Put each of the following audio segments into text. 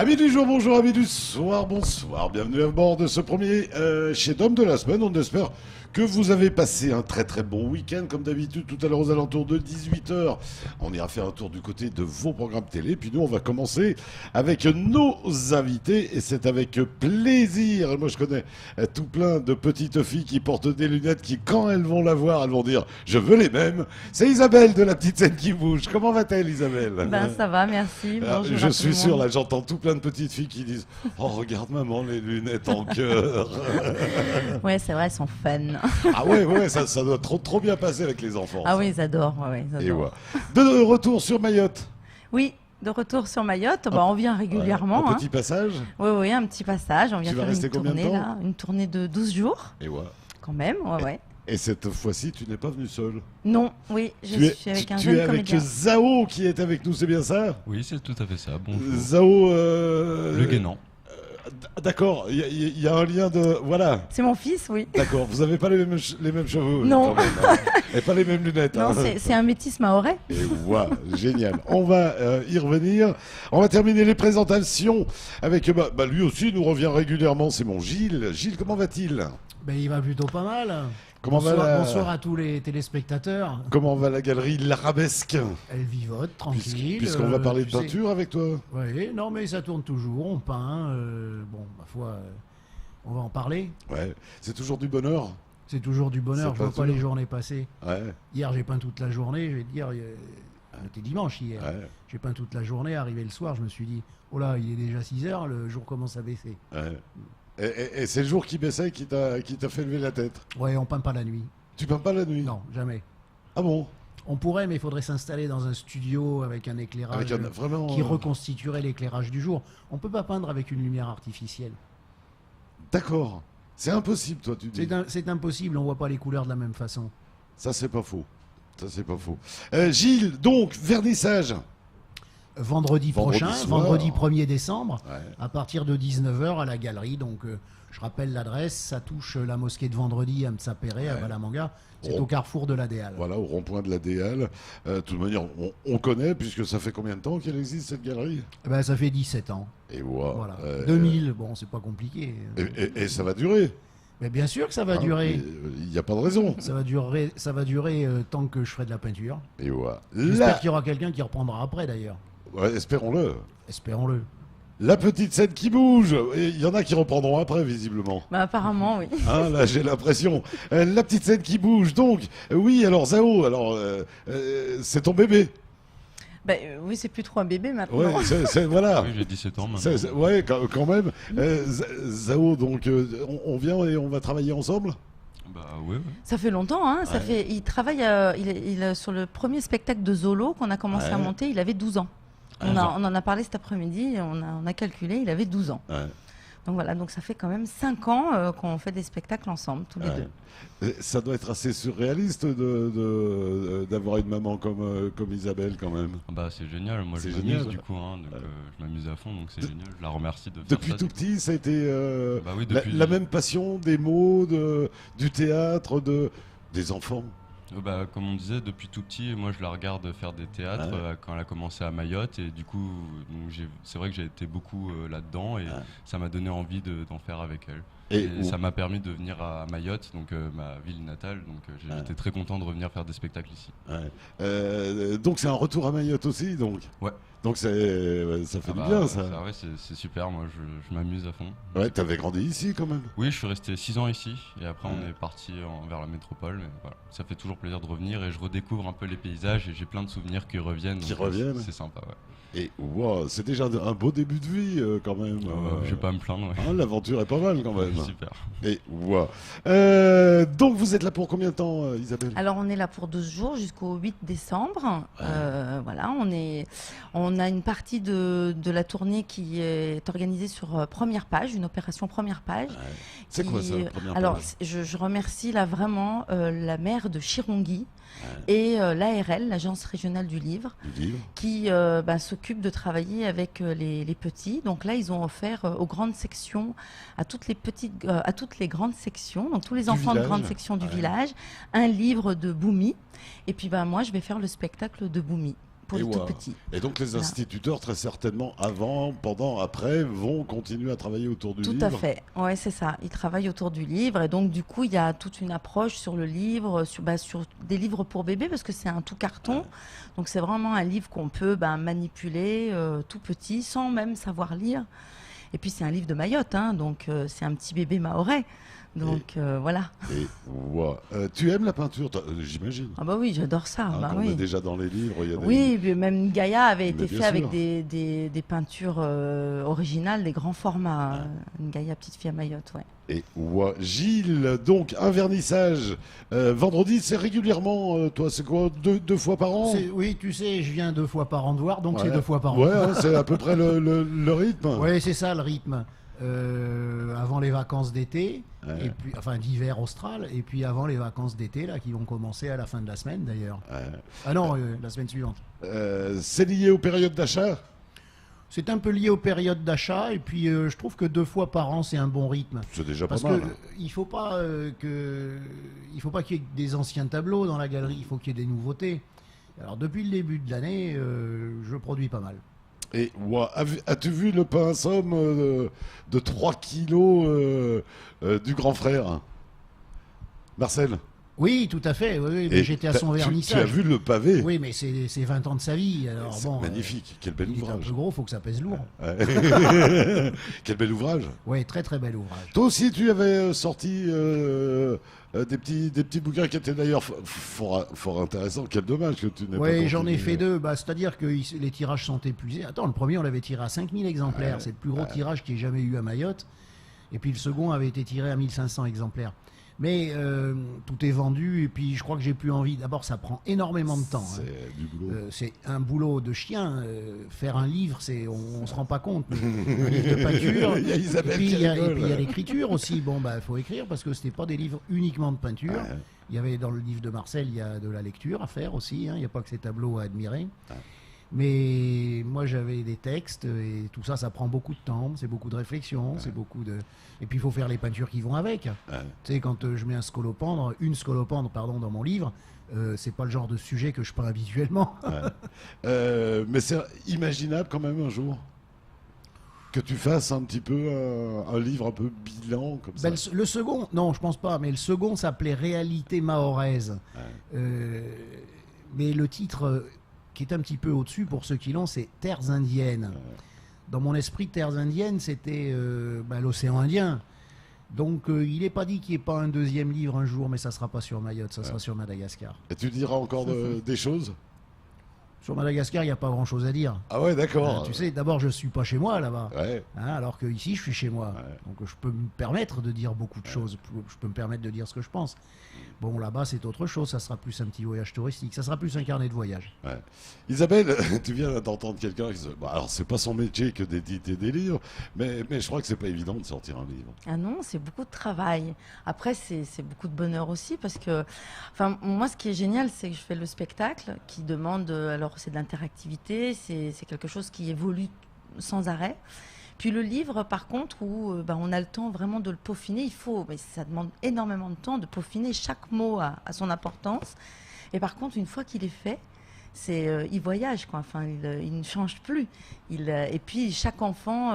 Amis du jour, bonjour, amis du soir, bonsoir. Bienvenue à bord de ce premier chez Dom de la semaine. On espère que vous avez passé un très très bon week-end. Comme d'habitude, tout à l'heure aux alentours de 18 h, on ira faire un tour du côté de vos programmes télé. Puis nous, on va commencer avec nos invités. Et c'est avec plaisir. Moi, je connais tout plein de petites filles qui portent des lunettes qui, quand elles vont la voir, elles vont dire « Je veux les mêmes ». C'est Isabelle de La Petite Scène qui bouge. Comment va-t-elle, Isabelle? Ben, ça va, merci. Alors, Bonjour je à tout suis le sûr, monde. là, j'entends tout plein de petites filles qui disent « Oh, regarde maman, les lunettes en cœur ». Ouais, c'est vrai, elles sont fans. Ah ouais, ça doit trop bien passer avec les enfants. Ah ça. oui, ils adorent. Ouais, ils Et adorent. voilà. De retour sur Mayotte. Oui, de retour sur Mayotte, bah, on vient régulièrement. Un Hein. petit passage. Oui, un petit passage. On vient Tu vas faire rester une combien de tournée, temps là, une tournée de 12 jours, Et voilà. quand même. Ouais. Et cette fois-ci, tu n'es pas venu seul. Non, oui, je Tu es, suis avec un tu jeune es avec comédien. Zao qui est avec nous, c'est bien ça? Oui, c'est tout à fait ça. Bonjour. Zao. Le Guénan. D'accord, il y a un lien de. Voilà. C'est mon fils, oui. D'accord, vous n'avez pas les mêmes cheveux. Non. quand même, hein. Et pas les mêmes lunettes. Non, hein. c'est un métis mahorais. Et voilà, génial. On va y revenir. On va terminer les présentations avec, lui aussi, nous revient régulièrement, c'est mon Gilles. Gilles, comment va-t-il? Ben, il va plutôt pas mal. Comment Bonsoir à tous les téléspectateurs. Comment va la galerie L'Arabesque? Elle vivote, tranquille. Puisqu'on va parler de tu sais. peinture avec toi. Oui, non, mais ça tourne toujours, on peint. Bon, ma foi, on va en parler. Ouais, c'est toujours du bonheur. C'est toujours du bonheur, C'est je vois pas pas toujours. les journées passer. Ouais, Hier, j'ai peint toute la journée, je vais te dire, c'était dimanche hier. ouais, J'ai peint toute la journée, arrivé le soir, je me suis dit, oh là, il est déjà 6 h, le jour commence à baisser. ouais. Et c'est le jour qui baissait qui t'a fait lever la tête. Ouais, on peint pas la nuit. Tu peins pas la nuit? Non, jamais. Ah bon? On pourrait, mais il faudrait s'installer dans un studio avec un éclairage Vraiment. qui reconstituerait l'éclairage du jour. On peut pas peindre avec une lumière artificielle. D'accord. C'est impossible, toi, tu dis. C'est impossible, on voit pas les couleurs de la même façon. Ça, c'est pas faux. Ça, c'est pas faux. Gilles, donc, vernissage. Vendredi prochain, soir. vendredi 1er décembre, Ouais. à partir de 19 h à la galerie. Donc, je rappelle l'adresse, ça touche la mosquée de Vendredi à Mtsapéré, à Balamanga. C'est Oh. au carrefour de la Déal. Voilà, au rond-point de la Déal. De toute manière, on connaît, puisque ça fait combien de temps qu'elle existe, cette galerie? Eh ben, ça fait 17 ans. Et voilà. Voilà. 2000, bon, c'est pas compliqué. Et ça va durer. Mais bien sûr que ça va Hein, durer. Il n'y a pas de raison. Ça va durer tant que je ferai de la peinture. Et voilà. J'espère qu'il y aura quelqu'un qui reprendra après d'ailleurs. Ouais, espérons-le. Espérons-le. La petite scène qui bouge. Et il y en a qui reprendront après, visiblement. Bah, apparemment, oui. Hein, là, j'ai l'impression. La petite scène qui bouge. Donc, oui, alors Zao, c'est ton bébé. Bah, oui, c'est plus trop un bébé maintenant. Ouais, voilà. Oui, j'ai 17 ans maintenant. Ouais, quand même. Zao, donc, on vient et on va travailler ensemble? Bah ouais. Ça fait longtemps, hein. Ça Ouais. fait. Il travaille. Sur le premier spectacle de Zolo qu'on a commencé Ouais. à monter. Il avait 12 ans. On en a parlé cet après-midi. On a calculé. Il avait 12 ans. Ouais. Donc voilà. Donc ça fait quand même 5 ans qu'on fait des spectacles ensemble, tous les Ouais. deux. Ça doit être assez surréaliste d'avoir une maman comme Isabelle, quand même. Ah bah c'est génial, moi C'est je génial. m'amuse du coup, hein, donc, je m'amuse à fond, donc c'est génial, je la remercie de faire Depuis ça. tout du coup. petit, ça a été Bah oui, la, depuis- la même passion des mots, du théâtre, des enfants. Bah, comme on disait, depuis tout petit, moi je la regarde faire des théâtres Ouais. quand elle a commencé à Mayotte, et du coup, donc, c'est vrai que j'ai été beaucoup là-dedans, et ça m'a donné envie d'en faire avec elle. Et Et ça m'a permis de venir à Mayotte, donc ma ville natale, donc j'étais très content de revenir faire des spectacles ici. donc c'est un retour à Mayotte aussi, donc. Ouais. Donc ça fait Ah du bah, bien, ça. Ouais, c'est super, moi je m'amuse à fond. Ouais, t'avais grandi ici quand même. Oui, je suis resté 6 ans ici et après Ouais. on est parti vers la métropole. Mais voilà, ça fait toujours plaisir de revenir et je redécouvre un peu les paysages et j'ai plein de souvenirs qui reviennent. Qui donc, reviennent. C'est sympa, ouais. Et wow, c'est déjà un beau début de vie quand même. Je vais pas me plaindre, ouais. Hein, l'aventure est pas mal quand même. Super. Et wow. Donc vous êtes là pour combien de temps, Isabelle? Alors on est là pour 12 jours jusqu'au 8 décembre. Voilà, on a une partie de la tournée qui est organisée sur Première Page, une opération Première Page. C'est quoi ça, qui- Première Alors Page je remercie là vraiment la maire de Chirongui et l'ARL, l'Agence régionale du livre, Du livre. qui s'occupe de travailler avec les petits. Donc là, ils ont offert aux grandes sections, à toutes les grandes sections, donc tous les Du enfants de village. grandes sections du Ouais. village, un livre de Boumi. Et puis moi, je vais faire le spectacle de Boumi pour Et les tout ouais. petits. Et donc les Voilà. instituteurs, très certainement, avant, pendant, après, vont continuer à travailler autour du Tout livre. à fait, ouais, c'est ça. Ils travaillent autour du livre et donc du coup il y a toute une approche sur le livre, sur des livres pour bébés parce que c'est un tout carton. Donc c'est vraiment un livre qu'on peut manipuler tout petit sans même savoir lire. Et puis c'est un livre de Mayotte, hein, donc c'est un petit bébé mahorais. Donc voilà. Et ouais. Tu aimes la peinture, j'imagine. Ah bah oui, j'adore ça. Hein, bah quand on oui. est déjà dans les livres, il y a des... Oui, puis même Gaïa avait Mais été bien fait avec sûr. des peintures originales, des grands formats. Une Gaïa petite fille à Mayotte, ouais. Et ouais. Gilles, donc un vernissage vendredi, c'est régulièrement, toi, c'est quoi, deux fois par an? Oui, tu sais, je viens 2 fois par an de voir, donc Ouais. c'est 2 fois par an. Ouais, hein, c'est à peu près le rythme. Ouais, c'est ça le rythme. Avant les vacances d'été, Ouais. et puis enfin d'hiver austral, et puis avant les vacances d'été là qui vont commencer à la fin de la semaine d'ailleurs. Ouais. Ah non, la semaine suivante. C'est lié aux périodes d'achat? C'est un peu lié aux périodes d'achat, et puis je trouve que 2 fois par an c'est un bon rythme. C'est déjà Parce pas que mal. il faut pas qu'il y ait des anciens tableaux dans la galerie, il faut qu'il y ait des nouveautés. Alors depuis le début de l'année, je produis pas mal. Et ouais, as-tu vu le pain somme de 3 kilos du grand frère Marcel? Oui, tout à fait. Oui, mais Et j'étais à son tu as vernissage. vu le pavé? Oui, mais c'est 20 ans de sa vie. Alors C'est bon, magnifique, quel bel il est un ouvrage. peu gros, faut que ça pèse lourd. Ouais. Quel bel ouvrage. Oui, très très bel ouvrage. Toi aussi, tu avais sorti des petits bouquins qui étaient d'ailleurs fort intéressants. Quel dommage que tu n'aies pas Oui, j'en ai continué. fait 2. C'est-à-dire que les tirages sont épuisés. Attends, le premier, on l'avait tiré à 5000 exemplaires. Ouais, C'est le plus gros tirage qu'il y ait jamais eu à Mayotte. Et puis le second avait été tiré à 1500 exemplaires. Mais tout est vendu. Et puis je crois que j'ai plus envie. D'abord, ça prend énormément de temps. hein. C'est du boulot. C'est un boulot de chien. Faire un livre, on se rend pas compte. Un livre de peinture. Il y a Isabelle et puis qui il y a rigole. l'écriture aussi. Bon, bah, faut écrire parce que c'était pas des livres uniquement de peinture. Ouais. Il y avait dans le livre de Marcel, il y a de la lecture à faire aussi. hein. Il n'y a pas que ces tableaux à admirer. Ouais. Mais moi, j'avais des textes et tout ça, ça prend beaucoup de temps. C'est beaucoup de réflexion. C'est beaucoup de. Et puis, il faut faire les peintures qui vont avec. Ouais. Tu sais, quand je mets une scolopendre, pardon, dans mon livre, c'est pas le genre de sujet que je peins habituellement. Mais c'est imaginable quand même un jour que tu fasses un petit peu un livre un peu bilan comme ça. Ben, le second, non, je pense pas, mais le second s'appelait Réalité mahoraise. Mais le titre qui est un petit peu au-dessus pour ceux qui l'ont, c'est Terres indiennes. Dans mon esprit, Terres indiennes, c'était l'océan Indien. Donc il n'est pas dit qu'il n'y ait pas un deuxième livre un jour, mais ça ne sera pas sur Mayotte, ça sera sur Madagascar. Et tu diras encore des choses? Sur Madagascar, il n'y a pas grand-chose à dire. Ah ouais, d'accord. Tu sais, d'abord, je ne suis pas chez moi là-bas. Ouais. Alors qu'ici, je suis chez moi. Ouais. Donc je peux me permettre de dire beaucoup de choses. Je peux me permettre de dire ce que je pense. Bon, là-bas, c'est autre chose. Ça sera plus un petit voyage touristique. Ça sera plus un carnet de voyage. Ouais. Isabelle, tu viens d'entendre quelqu'un qui se... Bon, alors, c'est pas son métier que d'éditer des livres, mais je crois que c'est pas évident de sortir un livre. Ah non, c'est beaucoup de travail. Après, c'est beaucoup de bonheur aussi parce que, enfin, moi, ce qui est génial, c'est que je fais le spectacle qui demande, alors c'est de l'interactivité, c'est quelque chose qui évolue sans arrêt. Puis le livre, par contre, où on a le temps vraiment de le peaufiner, mais ça demande énormément de temps de peaufiner. Chaque mot a son importance. Et par contre, une fois qu'il est fait, il voyage, quoi. Enfin, il ne change plus. Et puis chaque enfant,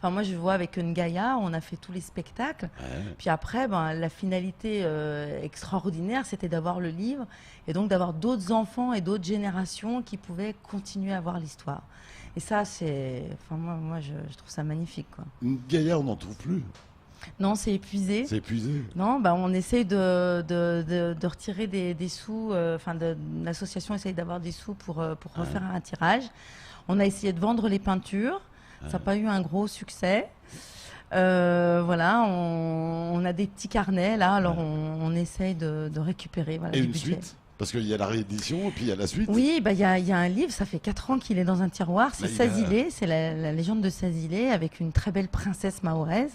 moi je vois avec Ngaïa, on a fait tous les spectacles. Ouais. Puis après, la finalité extraordinaire, c'était d'avoir le livre et donc d'avoir d'autres enfants et d'autres générations qui pouvaient continuer à voir l'histoire. Et ça, moi je trouve ça magnifique, quoi. Gaillard, on n'en trouve plus. Non, c'est épuisé. C'est épuisé. Non, on essaye de retirer des sous. L'association essaye d'avoir des sous pour refaire un tirage. On a essayé de vendre les peintures. Ça n'a pas eu un gros succès. On a des petits carnets là. Alors on essaye de récupérer. Voilà, Et du une budget. suite? Parce qu'il y a la réédition et puis il y a la suite. Oui, il y a un livre, ça fait 4 ans qu'il est dans un tiroir, c'est Sazilé, c'est la légende de Sazilé avec une très belle princesse mahoraise.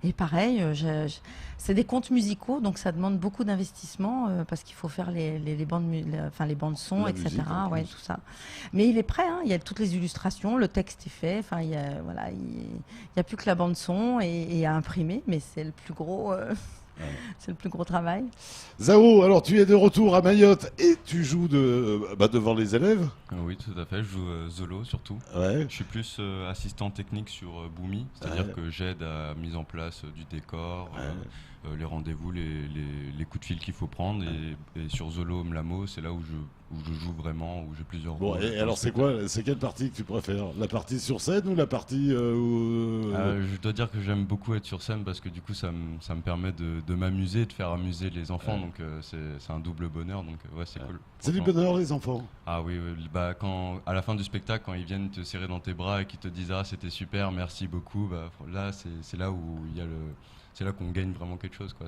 Et pareil, c'est des contes musicaux, donc ça demande beaucoup d'investissement parce qu'il faut faire les bandes son, La etc. musique, en Ouais, plus. tout ça. Mais il est prêt, hein, il y a toutes les illustrations, le texte est fait, il y a plus que la bande son et à imprimer, mais c'est le plus gros. C'est le plus gros travail. Zao, alors tu es de retour à Mayotte et tu joues devant les élèves. Oui, tout à fait. Je joue Zolo surtout. Ouais. Je suis plus assistant technique sur Boomy, c'est-à-dire que j'aide à la mise en place du décor, les rendez-vous, les coups de fil qu'il faut prendre. Et sur Zolo Mlamo, c'est là où je joue vraiment, où j'ai plusieurs Bon, rôles. et alors c'est quelle partie que tu préfères? La partie sur scène ou la partie Je dois dire que j'aime beaucoup être sur scène parce que du coup ça me permet de m'amuser, de faire amuser les enfants, donc c'est un double bonheur, donc ouais, c'est cool. C'est du bonheur les enfants? Ah oui, bah, à la fin du spectacle, quand ils viennent te serrer dans tes bras et qu'ils te disent ah c'était super, merci beaucoup, bah, là c'est là où c'est là qu'on gagne vraiment quelque chose, quoi.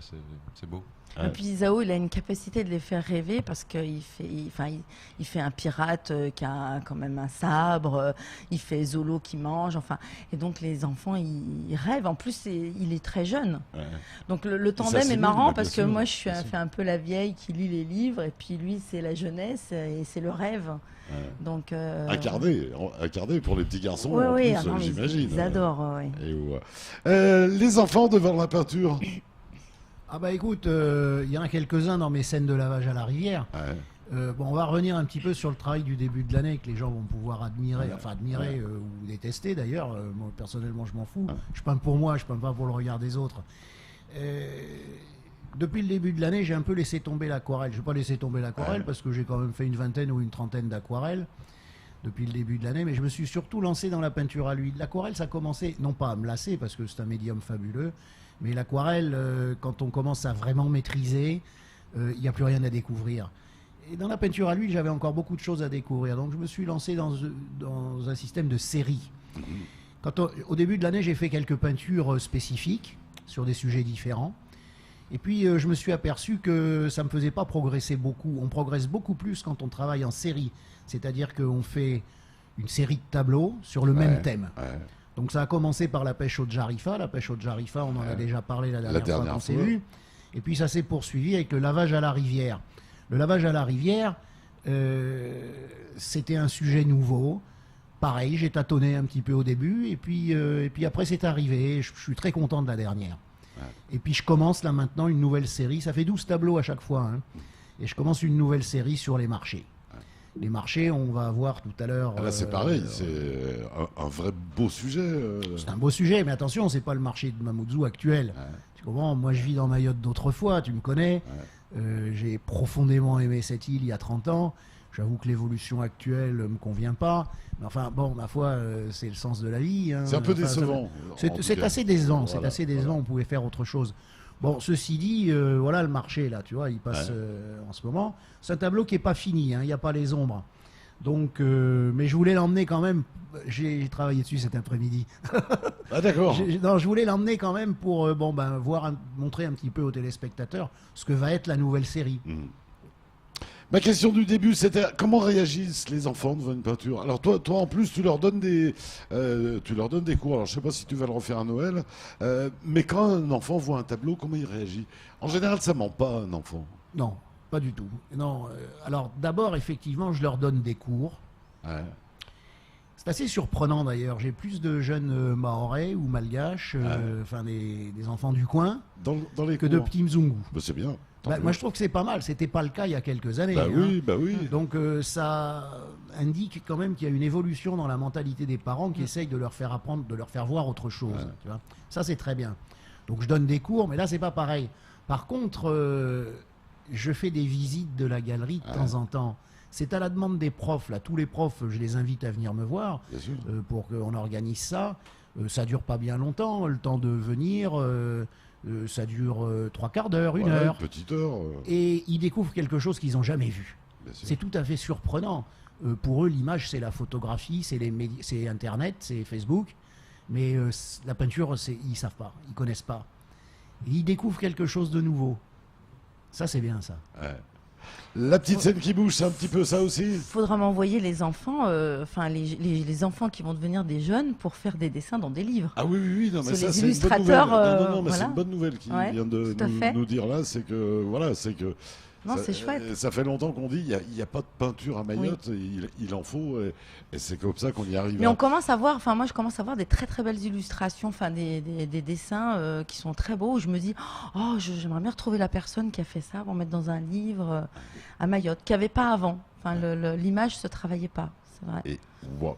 C'est beau. Et puis Zao, il a une capacité de les faire rêver parce qu'il fait un pirate qui a quand même un sabre, il fait Zolo qui mange, enfin, et donc les enfants ils rêvent. En plus, il est très jeune, donc le tandem est marrant parce que moi je fais un peu la vieille qui lit les livres et puis lui c'est la jeunesse et c'est le rêve. Donc incarné pour les petits garçons, oui, en plus, j'imagine. Ils adorent. Les enfants devant la peinture. Ah bah écoute, il y en a quelques-uns dans mes scènes de lavage à la rivière. Bon, on va revenir un petit peu sur le travail du début de l'année que les gens vont pouvoir admirer, ou détester d'ailleurs. Moi personnellement, je m'en fous. Je peins pour moi, je peins pas pour le regard des autres. Depuis le début de l'année, j'ai un peu laissé tomber l'aquarelle. Je vais pas laisser tomber l'aquarelle parce que j'ai quand même fait une vingtaine ou une trentaine d'aquarelles depuis le début de l'année, mais je me suis surtout lancé dans la peinture à l'huile. L'aquarelle, ça a commencé, non pas à me lasser parce que c'est un médium fabuleux, mais l'aquarelle, quand on commence à vraiment maîtriser, il n'y a plus rien à découvrir. Et dans la peinture à l'huile, j'avais encore beaucoup de choses à découvrir. Donc je me suis lancé dans un système de série. Au début de l'année, j'ai fait quelques peintures spécifiques sur des sujets différents. Et puis je me suis aperçu que ça ne me faisait pas progresser beaucoup. On progresse beaucoup plus quand on travaille en série. C'est-à-dire qu'on fait une série de tableaux sur le même thème. Donc ça a commencé par la pêche au Jarifa. La pêche au Jarifa, on en a déjà parlé la dernière fois qu'on s'est vu. Et puis ça s'est poursuivi avec le lavage à la rivière. Le lavage à la rivière, c'était un sujet nouveau. Pareil, j'ai tâtonné un petit peu au début. Et puis après, c'est arrivé. Je suis très content de la dernière. Et puis je commence là maintenant une nouvelle série. Ça fait 12 tableaux à chaque fois. Et je commence une nouvelle série sur les marchés. Les marchés, on va voir tout à l'heure. Là, c'est pareil, c'est un vrai beau sujet. C'est un beau sujet, mais attention, c'est pas le marché de Mamoudzou actuel. Tu comprends? Moi, je vis dans Mayotte d'autrefois, tu me connais. J'ai profondément aimé cette île il y a 30 ans. J'avoue que l'évolution actuelle me convient pas. Mais enfin, bon, ma foi, c'est le sens de la vie. C'est un peu décevant. C'est assez décevant, c'est assez décevant. On pouvait faire autre chose. Bon, ceci dit, voilà le marché, là, tu vois, il passe en ce moment. C'est un tableau qui n'est pas fini, il n'y a pas les ombres. Donc, mais je voulais l'emmener quand même, j'ai travaillé dessus cet après-midi. Ah d'accord. Je voulais l'emmener quand même pour montrer un petit peu aux téléspectateurs ce que va être la nouvelle série. Ma question du début, c'était comment réagissent les enfants devant une peinture? Alors toi en plus, tu leur donnes des cours. Alors je sais pas si tu vas le refaire à Noël, mais quand un enfant voit un tableau, comment il réagit? En général, ça ment pas un enfant. Non, pas du tout. Non. Alors d'abord, effectivement, je leur donne des cours. C'est assez surprenant d'ailleurs. J'ai plus de jeunes mahorais ou malgaches, enfin des enfants du coin, dans les que cours. de petits mzungu. Bah, c'est bien. Moi je trouve que c'est pas mal, c'était pas le cas il y a quelques années. Oui. Donc ça indique quand même qu'il y a une évolution dans la mentalité des parents qui essayent de leur faire apprendre, de leur faire voir autre chose. Tu vois, ça c'est très bien. Donc je donne des cours, mais là c'est pas pareil. Par contre, je fais des visites de la galerie de temps en temps. C'est à la demande des profs. Là, tous les profs, je les invite à venir me voir pour qu'on organise ça. Ça dure pas bien longtemps, le temps de venir. Ça dure 3/4 d'heure, 1 heure. Une petite heure. Et ils découvrent quelque chose qu'ils n'ont jamais vu. C'est tout à fait surprenant. Pour eux, l'image, c'est la photographie, c'est Internet, c'est Facebook. Mais la peinture, ils savent pas, ils connaissent pas. Et ils découvrent quelque chose de nouveau. Ça, c'est bien, ça. La petite scène qui bouge, c'est un petit peu ça aussi. Il faudra m'envoyer les enfants, les enfants qui vont devenir des jeunes pour faire des dessins dans des livres. Ah oui, non, mais ça, les c'est une bonne nouvelle. illustrateurs. Non, mais c'est une bonne nouvelle qu'il vient de nous dire là, c'est que Non, c'est chouette. Ça fait longtemps qu'on dit il n'y a pas de peinture à Mayotte, il en faut, et c'est comme ça qu'on y arrive. Mais on commence à voir, enfin moi je commence à voir des très très belles illustrations, enfin des dessins qui sont très beaux, où je me dis, oh j'aimerais bien retrouver la personne qui a fait ça pour mettre dans un livre à Mayotte, qu'il n'y avait pas avant. Enfin l'image se travaillait pas, c'est vrai. Et wow.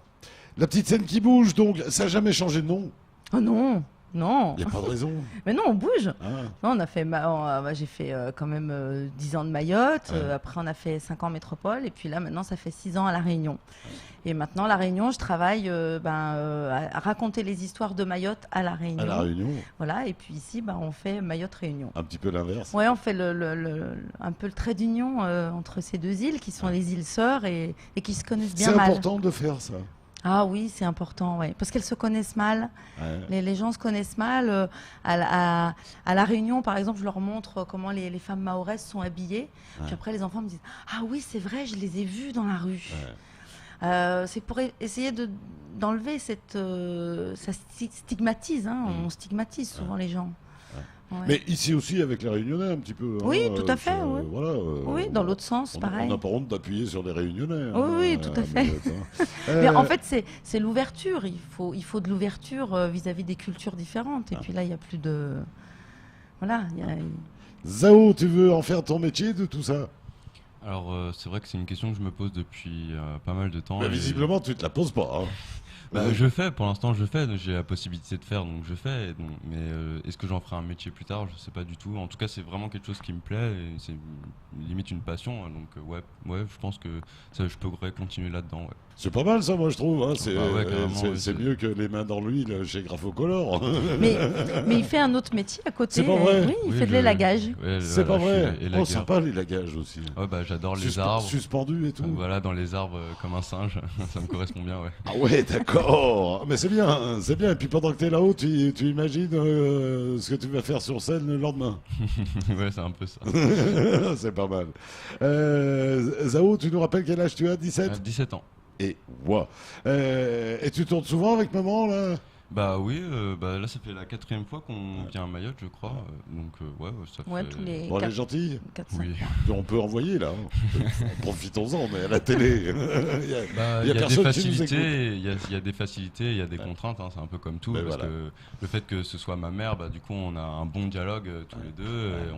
La petite scène qui bouge, donc ça n'a jamais changé de nom. Oh non, non. Il n'y a pas de raison. Mais non, on bouge. Ah. Non, on a fait, j'ai fait quand même 10 ans de Mayotte. Ouais. Après, on a fait 5 ans en métropole. Et puis là, maintenant, ça fait 6 ans à La Réunion. Et maintenant, La Réunion, je travaille à raconter les histoires de Mayotte à La Réunion. À La Réunion, Voilà. Et puis ici, on fait Mayotte-Réunion. un petit peu l'inverse. Ouais, on fait un peu le trait d'union entre ces deux îles qui sont les îles sœurs et qui se connaissent bien C'est mal. important de faire ça. Ah oui, c'est important, ouais. Parce qu'elles se connaissent mal. Ouais. Les gens se connaissent mal. À La Réunion, par exemple, je leur montre comment les femmes mahoraises sont habillées. Ouais. Puis après, les enfants me disent « Ah oui, c'est vrai, je les ai vues dans la rue. Ouais. C'est pour essayer d'enlever cette... ça stigmatise, hein. On stigmatise souvent les gens. Ouais. Mais ici aussi, avec les Réunionnais, un petit peu. Oui, hein, tout à fait, oui. Voilà, Oui, dans l'autre sens, pareil. On n'a pas honte d'appuyer sur les Réunionnais. Oui, tout à fait. Mayotte, hein. Mais en fait, c'est l'ouverture. Il faut de l'ouverture vis-à-vis des cultures différentes. Et puis là, il n'y a plus de... Voilà. Zao, tu veux en faire ton métier de tout ça? Alors c'est vrai que c'est une question que je me pose depuis pas mal de temps. Bah, et- visiblement, tu te la poses pas. Hein. Je fais, pour l'instant je fais, j'ai la possibilité de faire donc je fais, mais est-ce que j'en ferai un métier plus tard? Je sais pas du tout. En tout cas c'est vraiment quelque chose qui me plaît et c'est limite une passion, hein, donc ouais, je pense que ça, je pourrais continuer là-dedans. Ouais. C'est pas mal ça, moi je trouve. Hein. C'est Bah ouais, carrément, ouais, c'est c'est- mieux que les mains dans l'huile chez Graphocolor. Mais il fait un autre métier à côté. C'est pas vrai. Oui, il Oui, fait de l'élagage. ouais, C'est pas voilà, je vrai. suis Oh, élagueur. sympa l'élagage aussi. Ouais, bah j'adore les arbres. Suspendus et tout. Donc voilà, dans les arbres comme un singe, ça me correspond bien, ouais. Ah ouais, d'accord. Mais c'est bien, hein, c'est bien. Et puis pendant que tu es là-haut, tu imagines ce que tu vas faire sur scène le lendemain. Ouais, c'est un peu ça. C'est pas mal. Zao, tu nous rappelles quel âge tu as? 17? 17 ans. Et wow. Et tu tournes souvent avec maman là? Bah oui, bah là ça fait la 4e fois qu'on vient à Mayotte, je crois. Donc ouais, ça Ouais, fait. tous les Bon, elle est gentille. 4-5 Oui. On peut envoyer là. Hein. Profitons-en, on est à la télé. Bah, Il il y a y a des personne qui nous facilités, il y a des facilités, il y a des contraintes, hein, c'est un peu comme tout. Ben Parce voilà. que le fait que ce soit ma mère, bah, du coup on a un bon dialogue tous les deux, et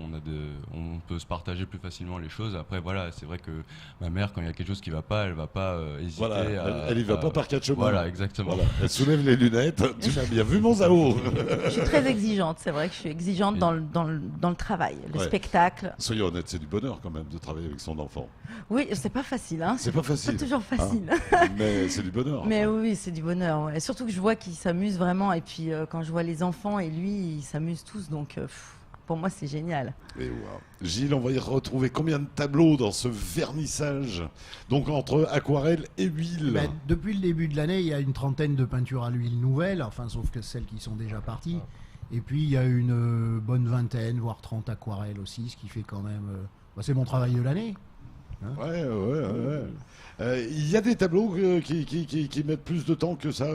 on peut se partager plus facilement les choses. Après voilà, c'est vrai que ma mère, quand il y a quelque chose qui va pas, elle va pas hésiter Voilà, à... elle y va pas par quatre chemins. Voilà, exactement. Voilà. Elle soulève les lunettes. Tu m'as bien vu mon Zao. Je suis très exigeante, c'est vrai que je suis exigeante dans le travail, le Ouais. spectacle. Soyons honnêtes, c'est du bonheur quand même de travailler avec son enfant. Oui, c'est pas facile, hein. C'est pas pas facile. toujours facile. Mais c'est du bonheur. Mais oui, c'est du bonheur. Ouais. Surtout que je vois qu'il s'amuse vraiment. Et puis quand je vois les enfants et lui, ils s'amusent tous. Donc pour moi, c'est génial. Et wow. Gilles, on va y retrouver combien de tableaux dans ce vernissage? Donc entre aquarelle et huile. Ben, depuis le début de l'année, il y a une trentaine de peintures à l'huile nouvelles, enfin sauf que celles qui sont déjà parties. Et puis il y a une bonne vingtaine, voire 30 aquarelles aussi, ce qui fait quand même... c'est mon travail de l'année. Ouais. Il y a des tableaux qui mettent plus de temps que ça.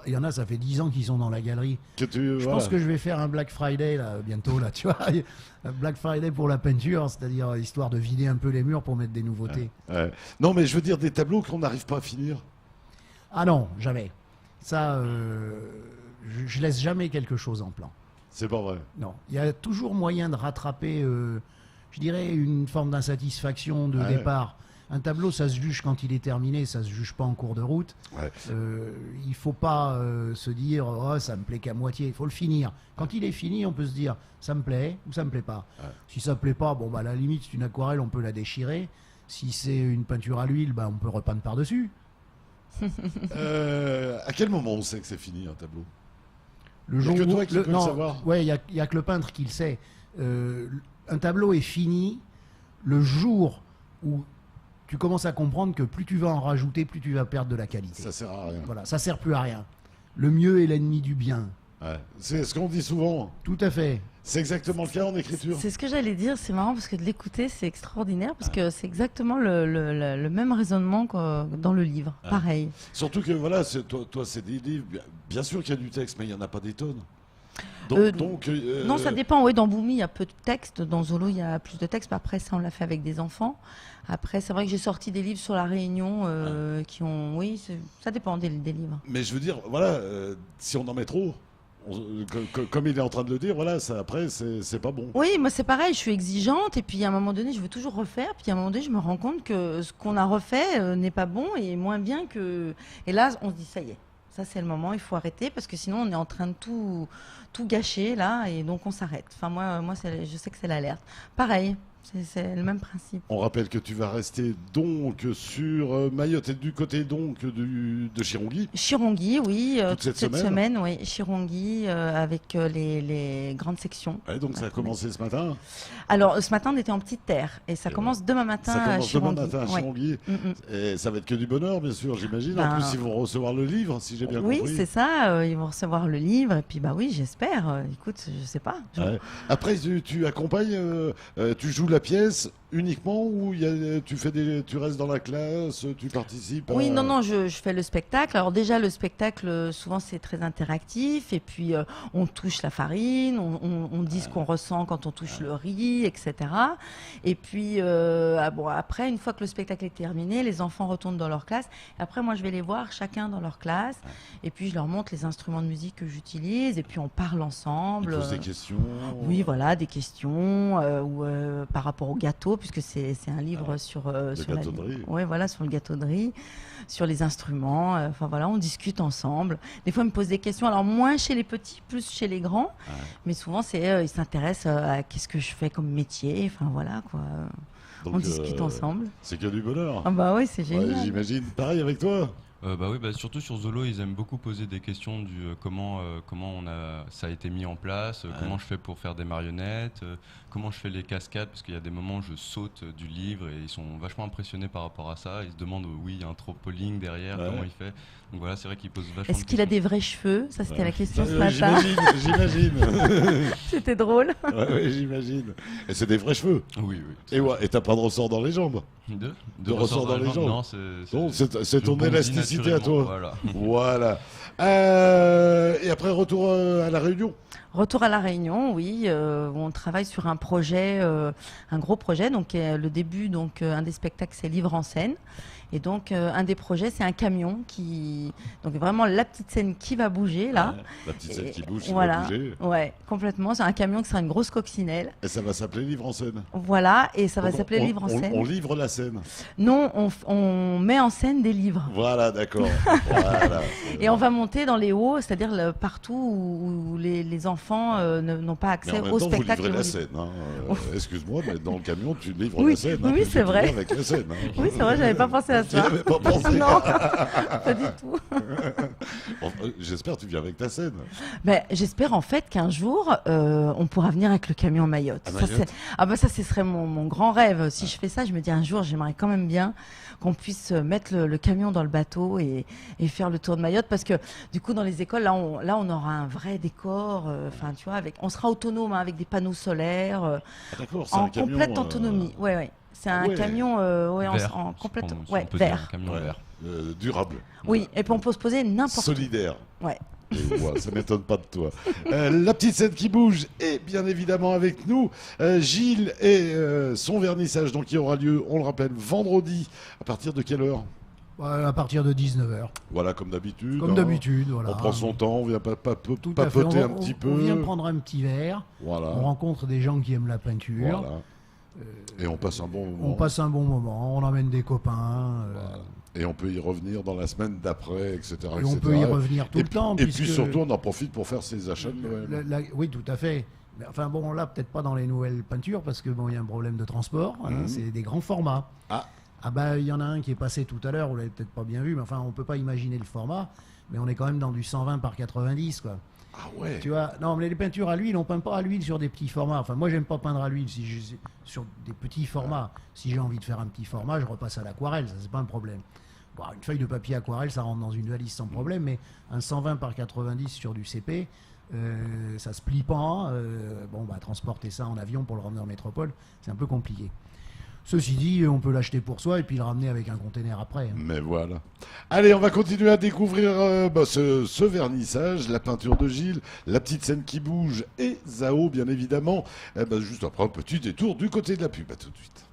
Il y en a, ça fait 10 ans qu'ils sont dans la galerie. Que tu, Je voilà. pense que je vais faire un Black Friday là, bientôt, là, tu vois. Un Black Friday pour la peinture, c'est-à-dire histoire de vider un peu les murs pour mettre des nouveautés. Ouais. Non, mais je veux dire des tableaux qu'on n'arrive pas à finir. Ah non, jamais. Ça, je laisse jamais quelque chose en plan. C'est pas vrai. Non, il y a toujours moyen de rattraper, je dirais, une forme d'insatisfaction de Ouais. départ. Un tableau, ça se juge quand il est terminé, ça se juge pas en cours de route. Ouais. Il faut pas se dire oh, ça me plaît qu'à moitié. Il faut le finir. Quand il est fini, on peut se dire ça me plaît ou ça me plaît pas. Ouais. Si ça plaît pas, bon bah à la limite c'est une aquarelle, on peut la déchirer. Si c'est une peinture à l'huile, bah, on peut repeindre par dessus. À quel moment on sait que c'est fini un tableau? Le Y a jour que où- toi qui peux le savoir. Ouais, il y a que le peintre qui le sait. Un tableau est fini le jour où tu commences à comprendre que plus tu vas en rajouter, plus tu vas perdre de la qualité. Ça sert à rien. Voilà, ça sert plus à rien. Le mieux est l'ennemi du bien. Ouais. C'est ce qu'on dit souvent. Tout à fait. C'est exactement le cas en écriture. C'est ce que j'allais dire. C'est marrant parce que de l'écouter, c'est extraordinaire parce que c'est exactement le même raisonnement que dans le livre. Ah. Pareil. Surtout que voilà, toi c'est des livres. Bien sûr qu'il y a du texte, mais il n'y en a pas des tonnes. Non, ça dépend. Oui, dans Boomy, il y a peu de texte. Dans Zolo, il y a plus de texte. Après, ça, on l'a fait avec des enfants. Après, c'est vrai que j'ai sorti des livres sur la Réunion qui ont... Oui, ça dépend des livres. Mais je veux dire, voilà, si on en met trop, comme il est en train de le dire, voilà, ça, après, c'est pas bon. Oui, moi, c'est pareil. Je suis exigeante. Et puis, à un moment donné, je veux toujours refaire. Puis, à un moment donné, je me rends compte que ce qu'on a refait n'est pas bon et moins bien que... Et là, on se dit, ça y est. Ça, c'est le moment, il faut arrêter parce que sinon, on est en train de tout gâcher là et donc on s'arrête. Enfin, moi je sais que c'est l'alerte. Pareil, c'est le même principe. On rappelle que tu vas rester donc sur Mayotte et du côté donc de Chirongui. Chirongui, oui. Toute cette semaine, oui. Chirongui avec les grandes sections. Ouais, donc ça a commencé ce matin. Alors, ce matin, on était en petite terre et ça commence demain matin à Chirongui. Demain matin à Chirongui. Et ça va être que du bonheur, bien sûr, j'imagine. En plus, ils vont recevoir le livre, si j'ai bien compris. Oui, c'est ça. Ils vont recevoir le livre et puis, bah oui, j'espère. Écoute, je sais pas. Ouais. Après, tu accompagnes, tu joues la pièce uniquement ou tu restes dans la classe, tu participes Oui, non, je fais le spectacle. Alors déjà, le spectacle, souvent, c'est très interactif. Et puis, on touche la farine, on dit ce qu'on ressent quand on touche le riz, etc. Et puis, après, une fois que le spectacle est terminé, les enfants retournent dans leur classe. Et après, moi, je vais les voir chacun dans leur classe. Et puis, je leur montre les instruments de musique que j'utilise. Et puis, on parle ensemble. Ils posent des questions. Oui, voilà, des questions par rapport au gâteau, puisque c'est un livre sur le gâteau de riz. Ouais, voilà, sur le gâteau de riz, sur les instruments. Enfin voilà, on discute ensemble. Des fois, ils me posent des questions. Alors moins chez les petits, plus chez les grands. Mais souvent, ils s'intéressent à qu'est-ce que je fais comme métier. Enfin voilà quoi. Donc, on discute ensemble. C'est que du bonheur. Ah bah oui, c'est génial. Ouais, j'imagine. Pareil avec toi. Bah oui, surtout sur Zolo, ils aiment beaucoup poser des questions du comment ça a été mis en place, comment je fais pour faire des marionnettes, comment je fais les cascades, parce qu'il y a des moments où je saute du livre et ils sont vachement impressionnés par rapport à ça. Ils se demandent, oui, il y a un trampoline derrière, comment il fait. Donc voilà, c'est vrai qu'ils posent vachement de questions. Est-ce qu'il a des vrais cheveux? Ça, c'était la question ce matin. J'imagine. C'était drôle. Ouais, j'imagine. Et c'est des vrais cheveux. Oui. Et t'as pas de ressort dans les jambes? De ressort dans les jambes? Non, c'est ton élasticité à toi. Voilà. Et après, retour à La Réunion? Retour à La Réunion, oui. On travaille sur un projet, un gros projet. Donc, le début, un des spectacles, c'est Livre en scène. Et donc, un des projets, c'est un camion donc vraiment la petite scène qui va bouger, là. La petite scène qui bouge, voilà. Va bouger. Ouais, complètement. C'est un camion qui sera une grosse coccinelle. Et ça va s'appeler Livre en scène. Voilà, et ça va s'appeler Livre en scène. On livre la scène. Non, on met en scène des livres. Voilà, d'accord. Voilà. Et on va monter dans les hauts, c'est-à-dire partout où les enfants n'ont pas accès au spectacle. Vous livrez la scène. Excuse-moi, mais dans le camion, tu livres la scène. Oui, c'est vrai. Avec la scène, Oui, c'est vrai, j'avais pas pensé à ça. Tu n'avais pas pensé. Non, pas du tout. J'espère que tu viens avec ta scène. J'espère en fait qu'un jour, on pourra venir avec le camion Mayotte. Ça, ce serait mon grand rêve. Si je fais ça, je me dis un jour, j'aimerais quand même bien qu'on puisse mettre le camion dans le bateau et faire le tour de Mayotte, parce que du coup, dans les écoles, là, on aura un vrai décor. Enfin, tu vois, on sera autonome avec des panneaux solaires, en complète autonomie. Ouais. C'est un camion vert, en complète vert. Durable. Oui, et puis on peut se poser n'importe où. Solidaire. Ouais. Ça m'étonne pas de toi. La petite scène qui bouge est bien évidemment avec nous. Gilles et son vernissage, donc qui aura lieu, on le rappelle, vendredi. À partir de quelle heure? À partir de 19h. Voilà, comme d'habitude. Comme d'habitude, voilà. On prend son temps, on vient papoter un petit peu. On vient prendre un petit verre. Voilà. On rencontre des gens qui aiment la peinture. Voilà. Et on passe un bon moment. On passe un bon moment, on emmène des copains. Voilà. Et on peut y revenir dans la semaine d'après, etc. Et on peut y revenir tout le temps. Et puis surtout, on en profite pour faire ses achats de Noël. Oui, tout à fait. Mais enfin bon, là, peut-être pas dans les nouvelles peintures, parce que il y a un problème de transport. C'est des grands formats. Il y en a un qui est passé tout à l'heure, vous l'avez peut-être pas bien vu, mais enfin, on peut pas imaginer le format. Mais on est quand même dans du 120 par 90, quoi. Ah ouais. Tu vois, non, mais les peintures à l'huile, on peint pas à l'huile sur des petits formats. Enfin, moi, j'aime pas peindre à l'huile sur des petits formats. Si j'ai envie de faire un petit format, je repasse à l'aquarelle, ça c'est pas un problème. Bon, une feuille de papier aquarelle, ça rentre dans une valise sans problème, mais un 120 par 90 sur du CP, ça se plie pas. Transporter ça en avion pour le ramener en métropole, c'est un peu compliqué. Ceci dit, on peut l'acheter pour soi et puis le ramener avec un container après. Mais voilà. Allez, on va continuer à découvrir ce vernissage, la peinture de Gilles, la petite scène qui bouge et Zao, bien évidemment. Juste après un petit détour du côté de la pub. À tout de suite.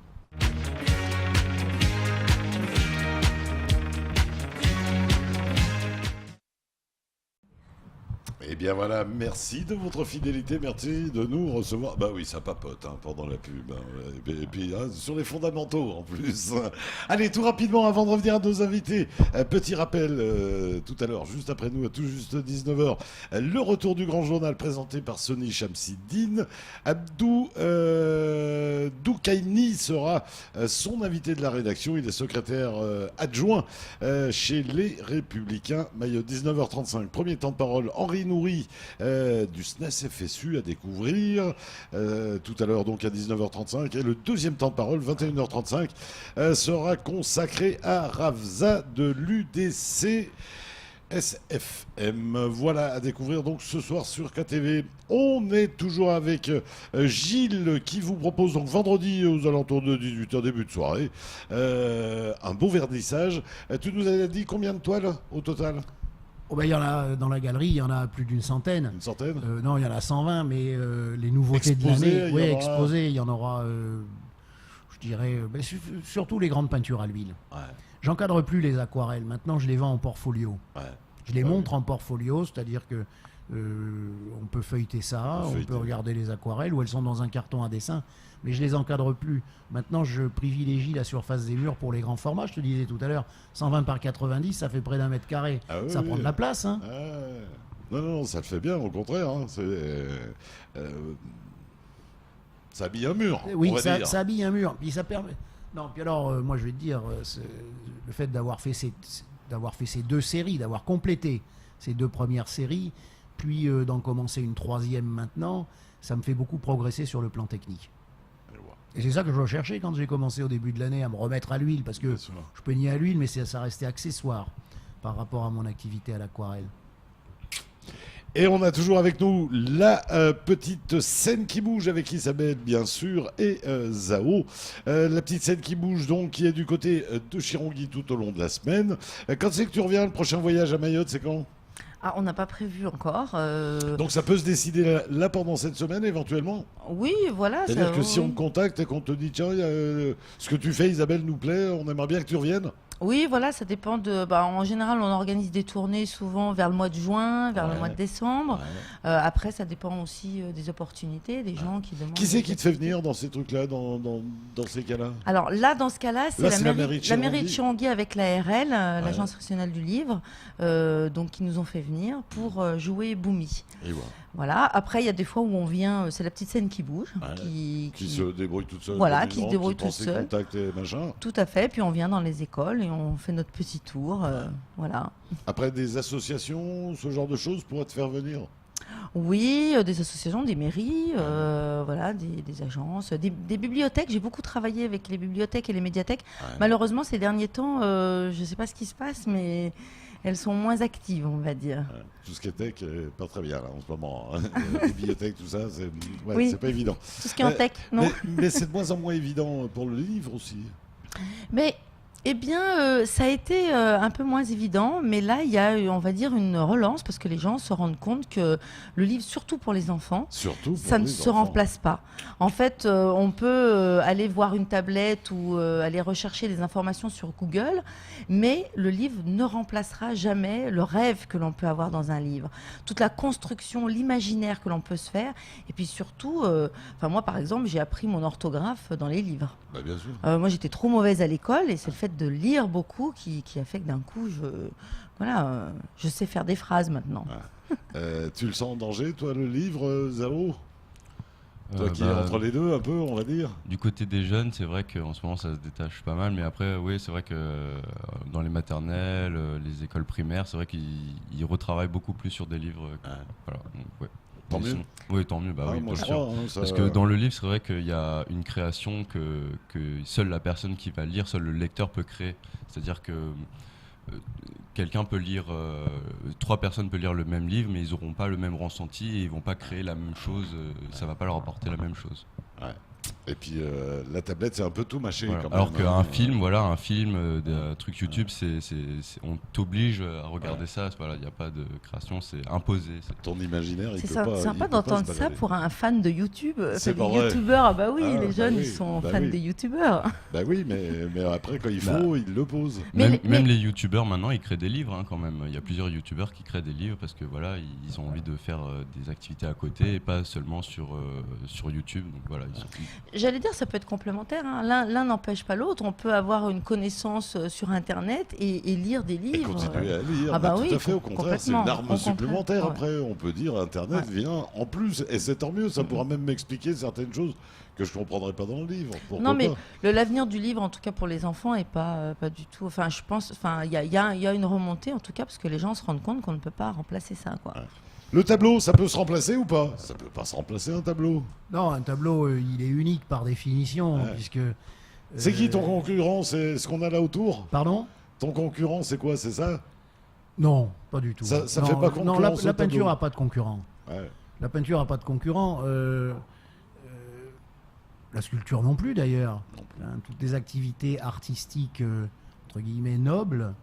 Eh bien voilà, merci de votre fidélité, merci de nous recevoir. Bah oui, ça papote pendant la pub. Et puis sur les fondamentaux en plus. Allez, tout rapidement, avant de revenir à nos invités, petit rappel tout à l'heure, juste après nous, à tout juste 19h, le retour du grand journal présenté par Sony Chamsidine. Abdou Doukaini sera son invité de la rédaction. Il est secrétaire adjoint chez Les Républicains. Maillot 19h35, premier temps de parole, Henri Nourri du SNES FSU à découvrir tout à l'heure, donc à 19h35, et le deuxième temps de parole 21h35 sera consacré à Ravza de l'UDC SFM. Voilà, à découvrir donc ce soir sur KTV. On est toujours avec Gilles qui vous propose donc vendredi aux alentours de 18h, début de soirée, un beau vernissage. Tu nous as dit combien de toiles au total ? Il y en a dans la galerie, il y en a plus d'une centaine. Une centaine ? Non, il y en a 120, mais les nouveautés exposées, de l'année, exposées, il y en aura, je dirais, surtout les grandes peintures à l'huile. Ouais. J'encadre plus les aquarelles. Maintenant, je les vends en portfolio. Ouais. Je les montre en portfolio, c'est-à-dire que on peut feuilleter ça, on peut regarder les aquarelles où elles sont dans un carton à dessin, mais je les encadre plus. Maintenant, je privilégie la surface des murs pour les grands formats. Je te disais tout à l'heure, 120 par 90, ça fait près d'1 m². Ça prend de la place. Non, ça le fait bien, au contraire. Ça habille un mur. Oui, ça habille un mur. Puis ça permet. Non, puis alors, moi, je vais te dire, le fait d'avoir fait ces deux séries, d'avoir complété ces deux premières séries, puis d'en commencer une troisième maintenant, ça me fait beaucoup progresser sur le plan technique. Et c'est ça que je recherchais quand j'ai commencé au début de l'année à me remettre à l'huile, parce que je peignais à l'huile, mais ça restait accessoire par rapport à mon activité à l'aquarelle. Et on a toujours avec nous la petite scène qui bouge avec Isabelle, bien sûr, et Zao. La petite scène qui bouge, donc, qui est du côté de Chirongui tout au long de la semaine. Quand c'est que tu reviens, le prochain voyage à Mayotte, c'est quand ? On n'a pas prévu encore. Donc ça peut se décider là pendant cette semaine éventuellement ? Oui, voilà. C'est-à-dire que si on te contacte et qu'on te dit tiens, ce que tu fais Isabelle nous plaît, on aimerait bien que tu reviennes ? Oui, voilà, ça dépend de. En général, on organise des tournées souvent vers le mois de juin, vers le mois de décembre. Après, ça dépend aussi des opportunités, des gens qui demandent. Qui c'est qui te fait venir dans ces trucs-là, dans ces cas-là ? Alors là, dans ce cas-là, c'est la mairie de Chirongui avec l'ARL, l'Agence régionale du livre, donc qui nous ont fait venir pour jouer Boumi. Et voilà. Après, il y a des fois où on vient, c'est la petite scène qui bouge, qui se débrouille toute seule. Voilà, qui se débrouille toute seule. Contact et machin. Tout à fait. Puis on vient dans les écoles et on fait notre petit tour, voilà. Après, des associations, ce genre de choses pourraient te faire venir ? Oui, des associations, des mairies, voilà, des agences, des bibliothèques. J'ai beaucoup travaillé avec les bibliothèques et les médiathèques. Malheureusement, ces derniers temps, je ne sais pas ce qui se passe, mais elles sont moins actives, on va dire. Tout ce qui est tech, pas très bien là, en ce moment. Les bibliothèques, tout ça, c'est pas évident. Tout ce qui est en tech, non. Mais c'est de moins en moins évident pour le livre aussi. Mais... Eh bien, ça a été un peu moins évident, mais là, il y a, on va dire, une relance parce que les gens se rendent compte que le livre, surtout pour les enfants, ça ne se remplace pas. En fait, on peut aller voir une tablette ou aller rechercher des informations sur Google, mais le livre ne remplacera jamais le rêve que l'on peut avoir dans un livre. Toute la construction, l'imaginaire que l'on peut se faire, et puis surtout, moi, par exemple, j'ai appris mon orthographe dans les livres. Bah, bien sûr. Moi, j'étais trop mauvaise à l'école et c'est le fait de lire beaucoup qui a fait que d'un coup, je sais faire des phrases maintenant. Tu le sens en danger, toi, le livre, Zao ? Toi qui es entre les deux, un peu, on va dire. Du côté des jeunes, c'est vrai qu'en ce moment, ça se détache pas mal. Mais après, oui, c'est vrai que dans les maternelles, les écoles primaires, c'est vrai qu'ils retravaillent beaucoup plus sur des livres. Voilà, donc, ouais. Tant mieux. Oui, tant mieux, moi, bien je sûr. crois, Parce que dans le livre, c'est vrai qu'il y a une création que seule la personne qui va lire, seul le lecteur peut créer. C'est-à-dire que quelqu'un peut lire, 3 personnes peuvent lire le même livre, mais ils n'auront pas le même ressenti et ils ne vont pas créer la même chose. Ça ne va pas leur apporter la même chose. Et puis la tablette, c'est un peu tout mâché. Voilà. Quand Alors même, qu'un film, d'un truc YouTube, on t'oblige à regarder ça. Voilà, il n'y a pas de création, c'est imposé. Ton imaginaire, il C'est peut ça, pas. sympa il peut pas d'entendre se ça balader. pour un fan de YouTube. C'est Les pas vrai. youtubeurs, ah bah oui, Ah, les bah jeunes oui, ils sont bah fans oui. des youtubeurs. Bah oui, mais après, quand il faut, il le pose. Mais Même les youtubeurs maintenant, ils créent des livres hein, quand même. Il y a plusieurs youtubeurs qui créent des livres parce que voilà, ils ont envie de faire des activités à côté et pas seulement sur YouTube. Donc voilà. J'allais dire, ça peut être complémentaire. Hein. L'un n'empêche pas l'autre. On peut avoir une connaissance sur Internet et lire des Et livres. continuer à lire. Ah bah tout oui, à fait, au contraire, c'est une complètement, arme au contraire, supplémentaire. ouais. Après, on peut dire Internet vient en plus, et c'est tant mieux. Ça pourra même m'expliquer certaines choses que je comprendrais pas dans le livre. Pourquoi Non, mais pas l'avenir du livre, en tout cas pour les enfants, est pas du tout. Enfin, je pense. Enfin, il y a une remontée, en tout cas, parce que les gens se rendent compte qu'on ne peut pas remplacer ça, quoi. Ouais. Le tableau, ça peut se remplacer ou pas? Ça peut pas se remplacer un tableau. Non, un tableau, il est unique par définition, Ouais. puisque... C'est qui ton concurrent? C'est ce qu'on a là autour? Pardon? Ton concurrent, c'est quoi? C'est ça? Non, pas du tout. Ça non, fait pas non, concurrence au la peinture tableau. n'a pas de concurrent. Ouais. La peinture n'a pas de concurrent. La sculpture non plus, d'ailleurs. Non plus. Hein, toutes les activités artistiques, entre guillemets, nobles,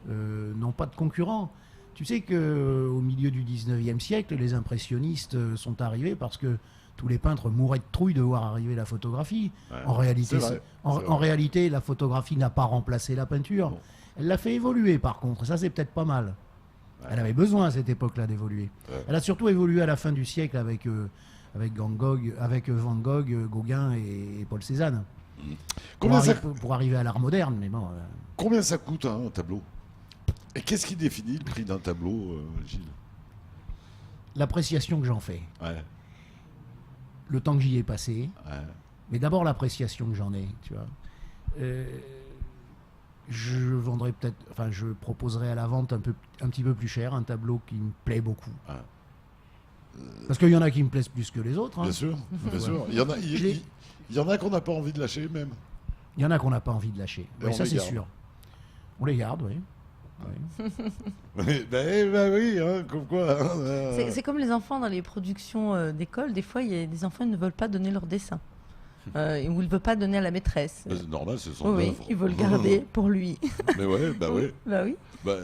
n'ont pas de concurrent. Tu sais qu'au milieu du 19e siècle, les impressionnistes sont arrivés parce que tous les peintres mouraient de trouille de voir arriver la photographie. Ouais. En réalité, C'est vrai, en c'est vrai. réalité, la photographie n'a pas remplacé la peinture. Non. Elle l'a fait évoluer, par contre. Ça, c'est peut-être pas mal. Ouais. Elle avait besoin à cette époque-là d'évoluer. Ouais. Elle a surtout évolué à la fin du siècle avec Van Gogh, Gauguin et Paul Cézanne. Combien ça, Pour arriver à l'art moderne, mais bon. combien ça coûte un tableau? Et qu'est-ce qui définit le prix d'un tableau, Gilles? L'appréciation que j'en fais, Ouais, le temps que j'y ai passé, ouais. mais d'abord l'appréciation que j'en ai, tu vois. Je proposerai à la vente un petit peu plus cher un tableau qui me plaît beaucoup. Ouais. Parce qu'il y en a qui me plaisent plus que les autres. Hein. Bien sûr, bien sûr. Il y en a qu'on n'a pas envie de lâcher même. Il y en a qu'on n'a pas envie de lâcher. Et Oui, on ça les c'est garde. sûr. On les garde, oui. Ben oui, hein, comme quoi. Hein, C'est comme les enfants dans les productions d'école. Des fois, il y a des enfants qui ne veulent pas donner leur dessin. Ou ils ne veulent pas donner à la maîtresse. C'est normal, c'est son Oui, œuvre. ils veulent le garder pour lui. Mais ouais, bah ouais. Bah oui. Bah,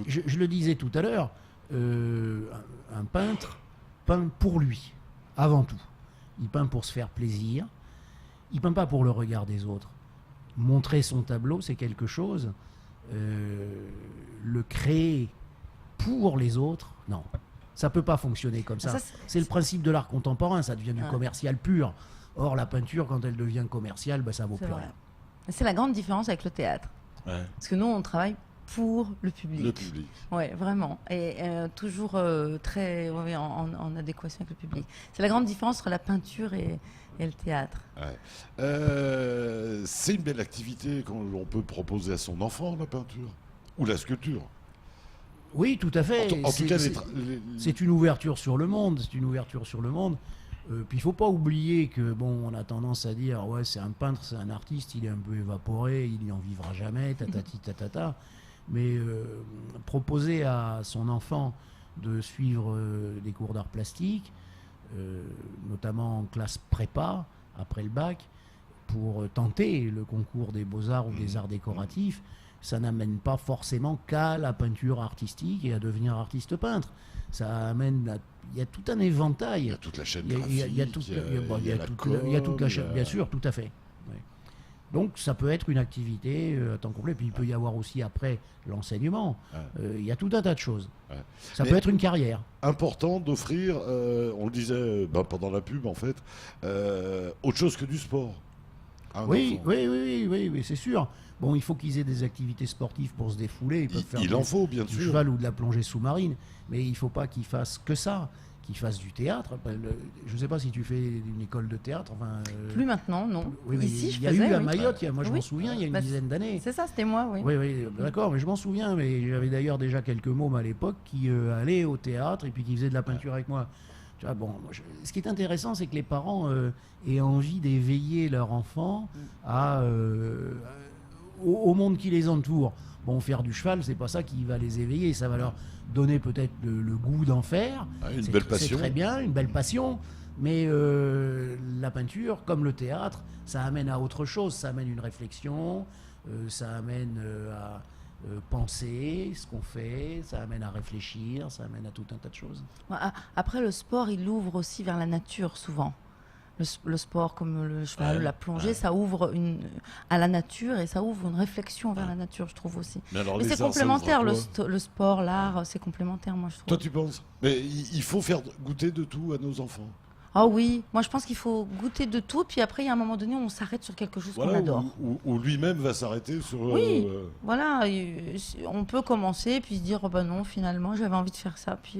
Je le disais tout à l'heure, un peintre peint pour lui, avant tout. Il peint pour se faire plaisir. Il peint pas pour le regard des autres. Montrer son tableau, c'est quelque chose. Le créer pour les autres, non. Ça peut pas fonctionner comme ça. C'est le principe de l'art contemporain, ça devient du commercial pur. Or, la peinture, quand elle devient commerciale, ben, ça vaut plus rien. C'est la grande différence avec le théâtre. ouais, Parce que nous, on travaille pour le public. le public. Oui, vraiment. Et toujours très en adéquation avec le public. C'est la grande différence entre la peinture et le théâtre. Ouais. C'est une belle activité qu'on peut proposer à son enfant, la peinture. Ou la sculpture. Oui, tout à fait. En tout cas, C'est une ouverture sur le monde. C'est une ouverture sur le monde. Puis il faut pas oublier que bon, on a tendance à dire ouais, c'est un peintre, c'est un artiste, il est un peu évaporé, il n'y en vivra jamais, tatati tatata. Mais proposer à son enfant de suivre des cours d'art plastique, notamment en classe prépa après le bac, pour tenter le concours des beaux-arts ou des arts décoratifs, ça n'amène pas forcément qu'à la peinture artistique et à devenir artiste peintre. Ça amène il y a tout un éventail. Il y a toute la chaîne Il graphique. y a toute la chaîne, bien sûr, tout à fait. Ouais. Donc ça peut être une activité à temps complet. Puis il peut y avoir aussi après l'enseignement. Il y a tout un tas de choses. Ouais. Ça Mais- peut être une carrière. Important d'offrir, on le disait pendant la pub en fait, autre chose que du sport. à un Oui, enfant. oui, c'est sûr. Bon, il faut qu'ils aient des activités sportives pour se défouler. Ils peuvent faire Il en faut, bien du sûr. cheval ou de la plongée sous-marine, mais il ne faut pas qu'ils fassent que ça, qu'ils fassent du théâtre. Je ne sais pas si tu fais une école de théâtre. Enfin, Plus maintenant, non. oui, mais Ici, je il y a faisais. eu à oui. Mayotte, moi je Oui. m'en souviens, il y a une Bah, dizaine d'années. C'est ça, c'était moi, oui. Oui, d'accord, mais je m'en souviens, mais j'avais d'ailleurs déjà quelques mômes à l'époque qui allaient au théâtre et puis qui faisaient de la peinture avec moi. Tu vois, bon, ce qui est intéressant, c'est que les parents aient envie d'éveiller leur enfant au monde qui les entoure. Bon, faire du cheval, c'est pas ça qui va les éveiller, ça va leur donner peut-être le goût d'en faire. Ah, une C'est belle c'est passion. très bien, une belle passion. Mais la peinture, comme le théâtre, ça amène à autre chose. Ça amène une réflexion, ça amène à penser ce qu'on fait, ça amène à réfléchir, ça amène à tout un tas de choses. Après, le sport, il ouvre aussi vers la nature, souvent. Le sport, comme le cheval, la plongée, ça ouvre à la nature et ça ouvre une réflexion vers la nature, je trouve aussi. Mais c'est complémentaire, le sport, l'art, c'est complémentaire, moi, je trouve. Toi, tu penses? Mais il faut faire goûter de tout à nos enfants. Ah oui, moi je pense qu'il faut goûter de tout, puis après il y a un moment donné où on s'arrête sur quelque chose qu'on adore. Ou lui-même va s'arrêter sur... Oui, voilà, on peut commencer, puis se dire, oh, bah non, finalement j'avais envie de faire ça, puis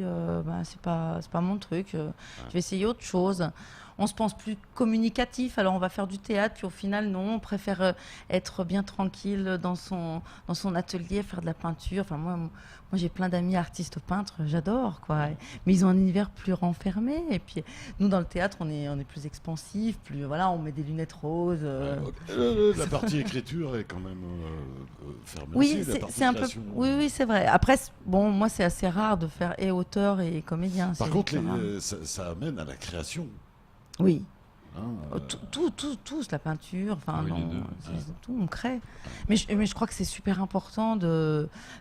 c'est pas mon truc, je vais essayer autre chose. On se pense plus communicatif, alors on va faire du théâtre, puis au final non, on préfère être bien tranquille dans son atelier, faire de la peinture. Enfin moi j'ai plein d'amis artistes peintres, j'adore quoi. Mais ils ont un univers plus renfermé. Et puis nous dans le théâtre on est plus expansif, plus voilà, on met des lunettes roses. La partie écriture est quand même fermée. Oui, aussi, c'est un peu. Oui, c'est vrai. Après bon, moi c'est assez rare de faire et auteur et comédien. Par contre, ça amène à la création. Oui. Tout, la peinture, enfin, tout, on crée. Mais je crois que c'est super important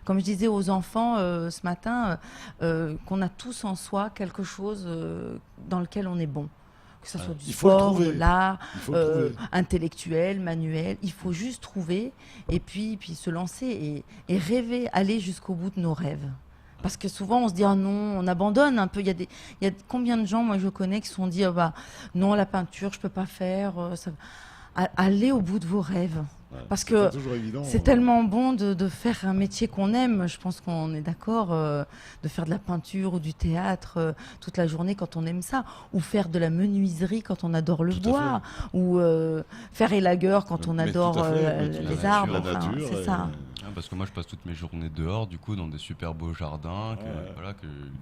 comme je disais aux enfants ce matin, qu'on a tous en soi quelque chose dans lequel on est bon. Que ce soit du sport, de l'art, intellectuel, manuel. Il faut juste trouver et puis se lancer et rêver, aller jusqu'au bout de nos rêves. Parce que souvent on se dit ah non, on abandonne un peu. Il y a combien de gens moi je connais qui se sont dit non, la peinture je peux pas faire. Allez au bout de vos rêves. Parce que c'est tellement bon de faire un métier qu'on aime. Je pense qu'on est d'accord de faire de la peinture ou du théâtre toute la journée quand on aime ça, ou faire de la menuiserie quand on adore le bois, ou faire élagueur quand on adore les arbres. C'est ça. Parce que moi je passe toutes mes journées dehors, du coup dans des super beaux jardins,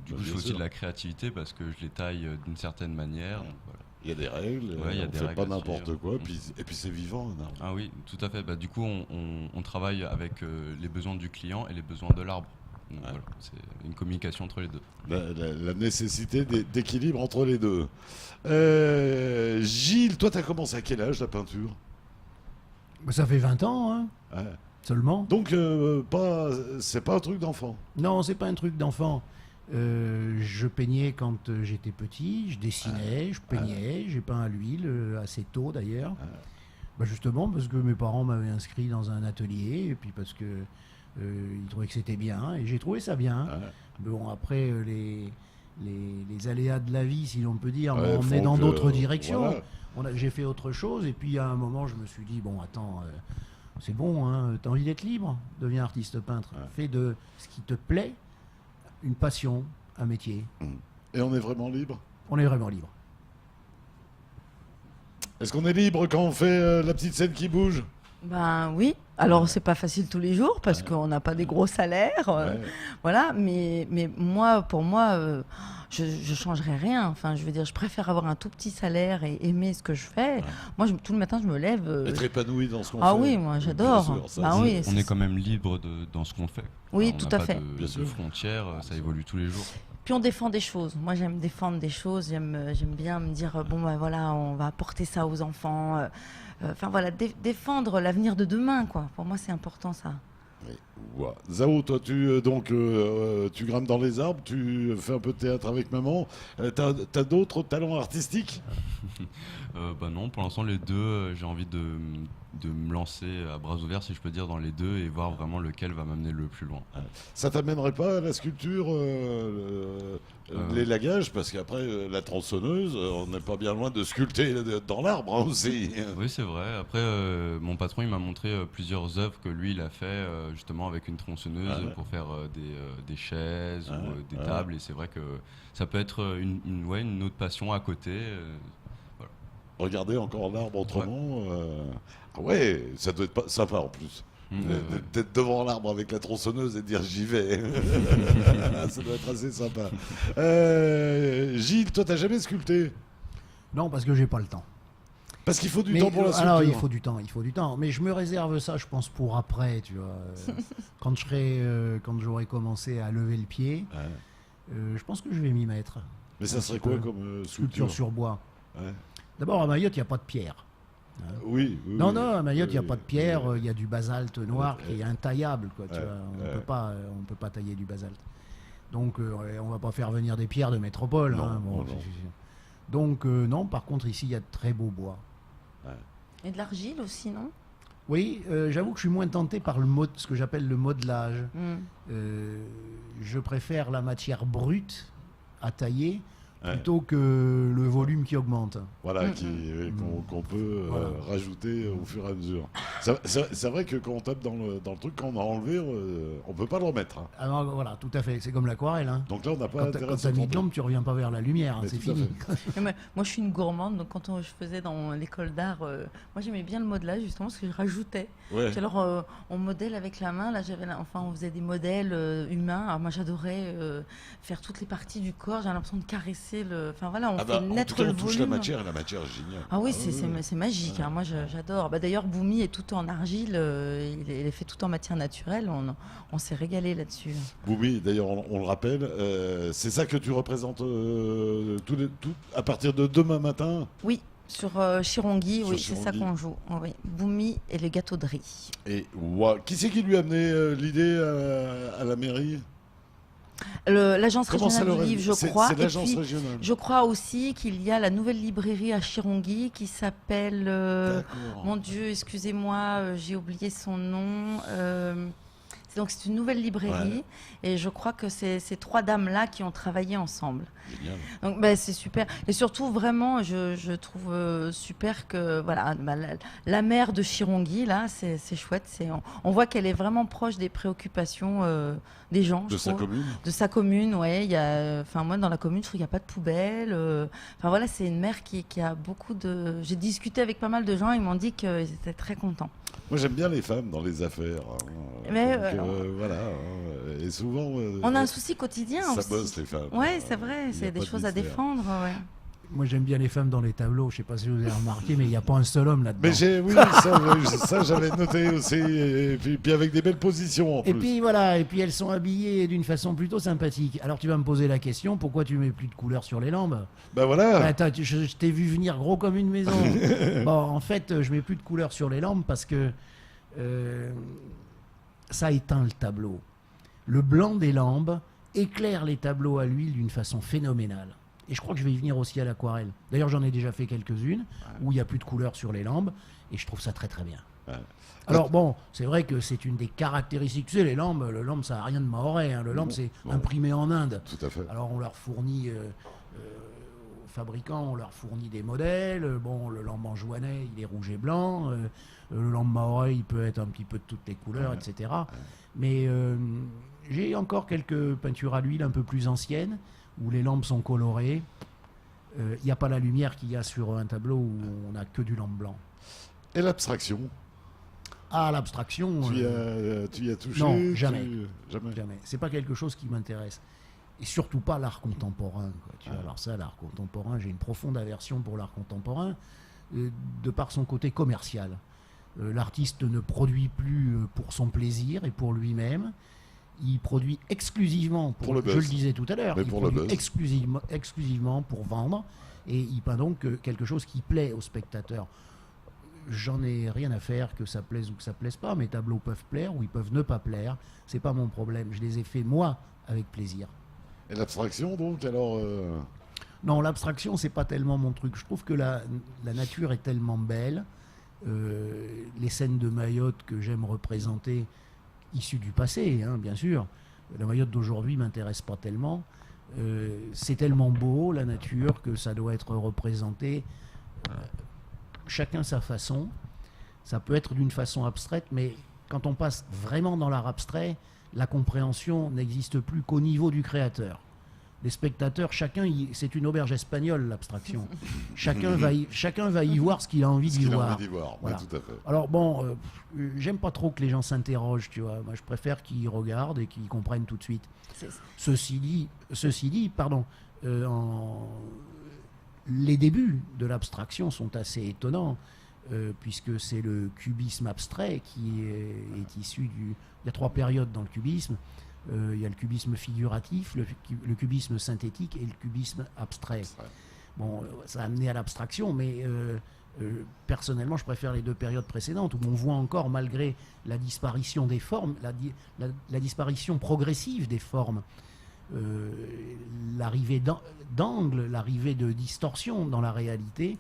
du coup je fais aussi de la créativité parce que je les taille d'une certaine manière. Donc, voilà. Il y a des règles, on ne fait pas n'importe quoi, et puis c'est vivant. Ah oui, tout à fait. Du coup on travaille avec les besoins du client et les besoins de l'arbre. Donc, voilà, c'est une communication entre les deux. La nécessité d'équilibre entre les deux. Gilles, toi tu as commencé à quel âge la peinture? Ça fait 20 ans, hein. Seulement. Donc, c'est pas un truc d'enfant? Non, c'est pas un truc d'enfant. Je peignais quand j'étais petit, je dessinais, je peignais, j'ai peint à l'huile assez tôt d'ailleurs. Justement parce que mes parents m'avaient inscrit dans un atelier et puis parce que ils trouvaient que c'était bien et j'ai trouvé ça bien. Bon, après les aléas de la vie, si l'on peut dire, m'ont emmené dans d'autres directions. Voilà. J'ai fait autre chose et puis à un moment je me suis dit bon attends. C'est bon, hein, t'as envie d'être libre, deviens artiste peintre. Fais de ce qui te plaît une passion, un métier. Et on est vraiment libre? On est vraiment libre. Est-ce qu'on est libre quand on fait la petite scène qui bouge? Ben oui. Alors c'est pas facile tous les jours parce qu'on n'a pas des gros salaires, voilà. Mais pour moi, je changerais rien. Enfin, je veux dire, je préfère avoir un tout petit salaire et aimer ce que je fais. Moi, tout le matin, je me lève. Être épanoui dans ce qu'on fait. Ah oui, moi, j'adore. On est quand même libre dans ce qu'on fait. Oui, tout à fait. On n'a pas de frontières, ça évolue tous les jours. Puis on défend des choses. Moi, j'aime défendre des choses. J'aime bien me dire voilà, on va apporter ça aux enfants. Enfin voilà, défendre l'avenir de demain, quoi. Pour moi, c'est important ça. Oui. Ouais. Zao, toi, tu grimpes dans les arbres, tu fais un peu de théâtre avec maman. T'as d'autres talents artistiques? Non, pour l'instant, les deux, j'ai envie de me lancer à bras ouverts, si je peux dire, dans les deux et voir vraiment lequel va m'amener le plus loin. Ça t'amènerait pas à la sculpture, l'élagage? Parce qu'après, la tronçonneuse, on n'est pas bien loin de sculpter dans l'arbre aussi. Oui, c'est vrai. Après, mon patron, il m'a montré plusieurs œuvres que lui, il a fait justement avec une tronçonneuse pour faire des chaises ou des tables. Et c'est vrai que ça peut être une autre passion à côté. Voilà. Regardez encore l'arbre autrement. Ça doit être pas sympa en plus. D'être devant l'arbre avec la tronçonneuse et de dire j'y vais. Ça doit être assez sympa. Gilles, toi, t'as jamais sculpté? Non, parce que j'ai pas le temps. Parce qu'il faut du temps pour la sculpture. Alors, il faut du temps. Mais je me réserve ça, je pense, pour après, tu vois. Quand j'aurai commencé à lever le pied, je pense que je vais m'y mettre. Mais ça serait quoi comme sculpture sculpture? sur bois. Ouais. D'abord, à Mayotte, il n'y a pas de pierre. Oui. Non, à Mayotte, il n'y a pas de pierre, il y a du basalte noir qui est intaillable, quoi, tu Ouais, vois. On peut pas tailler du basalte. Donc, on va pas faire venir des pierres de métropole. Non, hein, non. Donc, non, par contre, ici, il y a de très beaux bois. Et de l'argile aussi, non? Oui, j'avoue que je suis moins tenté par ce que j'appelle le modelage. Je préfère la matière brute à tailler plutôt que le volume qui augmente. Voilà, qu'on peut rajouter au fur et à mesure. C'est vrai que quand on tape dans le truc, quand on a enlevé, on peut pas le remettre. Hein. Alors voilà, tout à fait. C'est comme l'aquarelle. Hein. Donc là, on n'a pas intérêt Quand à se t'as mis de tromper. l'ombre, tu reviens pas vers la lumière. Hein, Mais c'est tout à fini. Moi, je suis une gourmande, donc quand je faisais dans l'école d'art, moi j'aimais bien le modelage justement parce que je rajoutais. Ouais. Puis alors on modèle avec la main, là on faisait des modèles humains. Alors moi j'adorais faire toutes les parties du corps, j'avais l'impression de caresser on fait En tout naître cas, le on touche volume. la matière et la matière est géniale. Ah oui, c'est magique, hein, moi j'adore. Bah, d'ailleurs Boumi est tout en argile, il est fait tout en matière naturelle, on s'est régalé là-dessus. Boumi, d'ailleurs, on le rappelle, c'est ça que tu représentes à partir de demain matin. Oui. Sur Chirongi, oui, c'est ça Chirongi. qu'on joue. Oh, oui. Boumi et le gâteau de riz. Et qui c'est qui lui a amené l'idée à la mairie? L'agence Comment ça régionale leur du est- livre, je c'est- crois. C'est Et l'agence puis, régionale. je crois aussi qu'il y a la nouvelle librairie à Chirongi qui s'appelle... D'accord. mon Dieu, excusez-moi, j'ai oublié son nom. Donc c'est une nouvelle librairie et je crois que c'est ces trois dames-là qui ont travaillé ensemble. Génial. Donc c'est super. Et surtout vraiment, je trouve super que voilà, la mère de Chirongi, là, c'est chouette. On voit qu'elle est vraiment proche des préoccupations des gens. De je sa trouve. commune. De sa commune, ouais. Moi, dans la commune, je trouve qu'il n'y a pas de poubelle. Enfin voilà, c'est une mère qui a beaucoup de... J'ai discuté avec pas mal de gens, ils m'ont dit qu'ils étaient très contents. Moi, j'aime bien les femmes dans les affaires. Mais, voilà. Hein. Et souvent. On a un souci quotidien ça aussi. bosse, les femmes. Ouais, c'est vrai, Il y a c'est des pas de choses à mystère. défendre. Ouais. Moi, j'aime bien les femmes dans les tableaux. Je sais pas si vous avez remarqué, mais il n'y a pas un seul homme là-dedans. Mais oui, ça j'avais noté aussi. Et puis avec des belles positions en Et plus. puis voilà, et puis elles sont habillées d'une façon plutôt sympathique. Alors tu vas me poser la question, pourquoi tu mets plus de couleurs sur les lampes? Ben voilà. Je t'ai vu venir gros comme une maison. Bon, en fait, je mets plus de couleurs sur les lampes parce que ça éteint le tableau. Le blanc des lampes éclaire les tableaux à l'huile d'une façon phénoménale. Et je crois que je vais y venir aussi à l'aquarelle. D'ailleurs, j'en ai déjà fait quelques-unes où il n'y a plus de couleurs sur les lampes et je trouve ça très très bien. Ouais. Alors bon, c'est vrai que c'est une des caractéristiques. Tu sais, le lampe, ça n'a rien de mahorais. Hein. Le lampe, c'est non. imprimé en Inde. Tout à fait. Alors on leur fournit, aux fabricants, on leur fournit des modèles. Bon, le lampe anjouanais, il est rouge et blanc. Le lampe mahorais, il peut être un petit peu de toutes les couleurs, etc. Mais j'ai encore quelques peintures à l'huile un peu plus anciennes, où les lampes sont colorées. Il n'y a pas la lumière qu'il y a sur un tableau où on n'a que du lampe blanc. Et l'abstraction, Ah, l'abstraction... tu y as touché? non, jamais. Jamais. Jamais. C'est pas quelque chose qui m'intéresse. Et surtout pas l'art contemporain. Quoi. Tu vois, alors ça, l'art contemporain, j'ai une profonde aversion pour l'art contemporain, de par son côté commercial. L'artiste ne produit plus pour son plaisir et pour lui-même. Il produit exclusivement, Pour le buzz. je le disais tout à l'heure, Mais il pour le produit buzz. exclusivement pour vendre. Et il peint donc quelque chose qui plaît au spectateur. J'en ai rien à faire que ça plaise ou que ça plaise pas. Mes tableaux peuvent plaire ou ils peuvent ne pas plaire. C'est pas mon problème. Je les ai faits moi avec plaisir. Et l'abstraction, donc, alors Non, l'abstraction, c'est pas tellement mon truc. Je trouve que la nature est tellement belle. Les scènes de Mayotte que j'aime représenter, issues du passé, hein, bien sûr. La Mayotte d'aujourd'hui m'intéresse pas tellement. C'est tellement beau, la nature, que ça doit être représenté chacun sa façon. Ça peut être d'une façon abstraite, mais quand on passe vraiment dans l'art abstrait, la compréhension n'existe plus qu'au niveau du créateur. Les spectateurs, c'est une auberge espagnole, l'abstraction. Chacun va y voir ce qu'il a envie ce d'y qu'il a voir. envie d'y voir. Voilà. Oui, tout à fait. Alors bon, j'aime pas trop que les gens s'interrogent, tu vois. Moi, je préfère qu'ils regardent et qu'ils comprennent tout de suite. Ceci dit, les débuts de l'abstraction sont assez étonnants, puisque c'est le cubisme abstrait qui est issu du... Il y a 3 périodes dans le cubisme. Il y a le cubisme figuratif, le cubisme synthétique et le cubisme abstrait. Bon, ça a amené à l'abstraction, mais personnellement, je préfère les deux périodes précédentes où on voit encore, malgré la disparition des formes, la disparition progressive des formes, l'arrivée d'angle, l'arrivée de distorsion dans la réalité,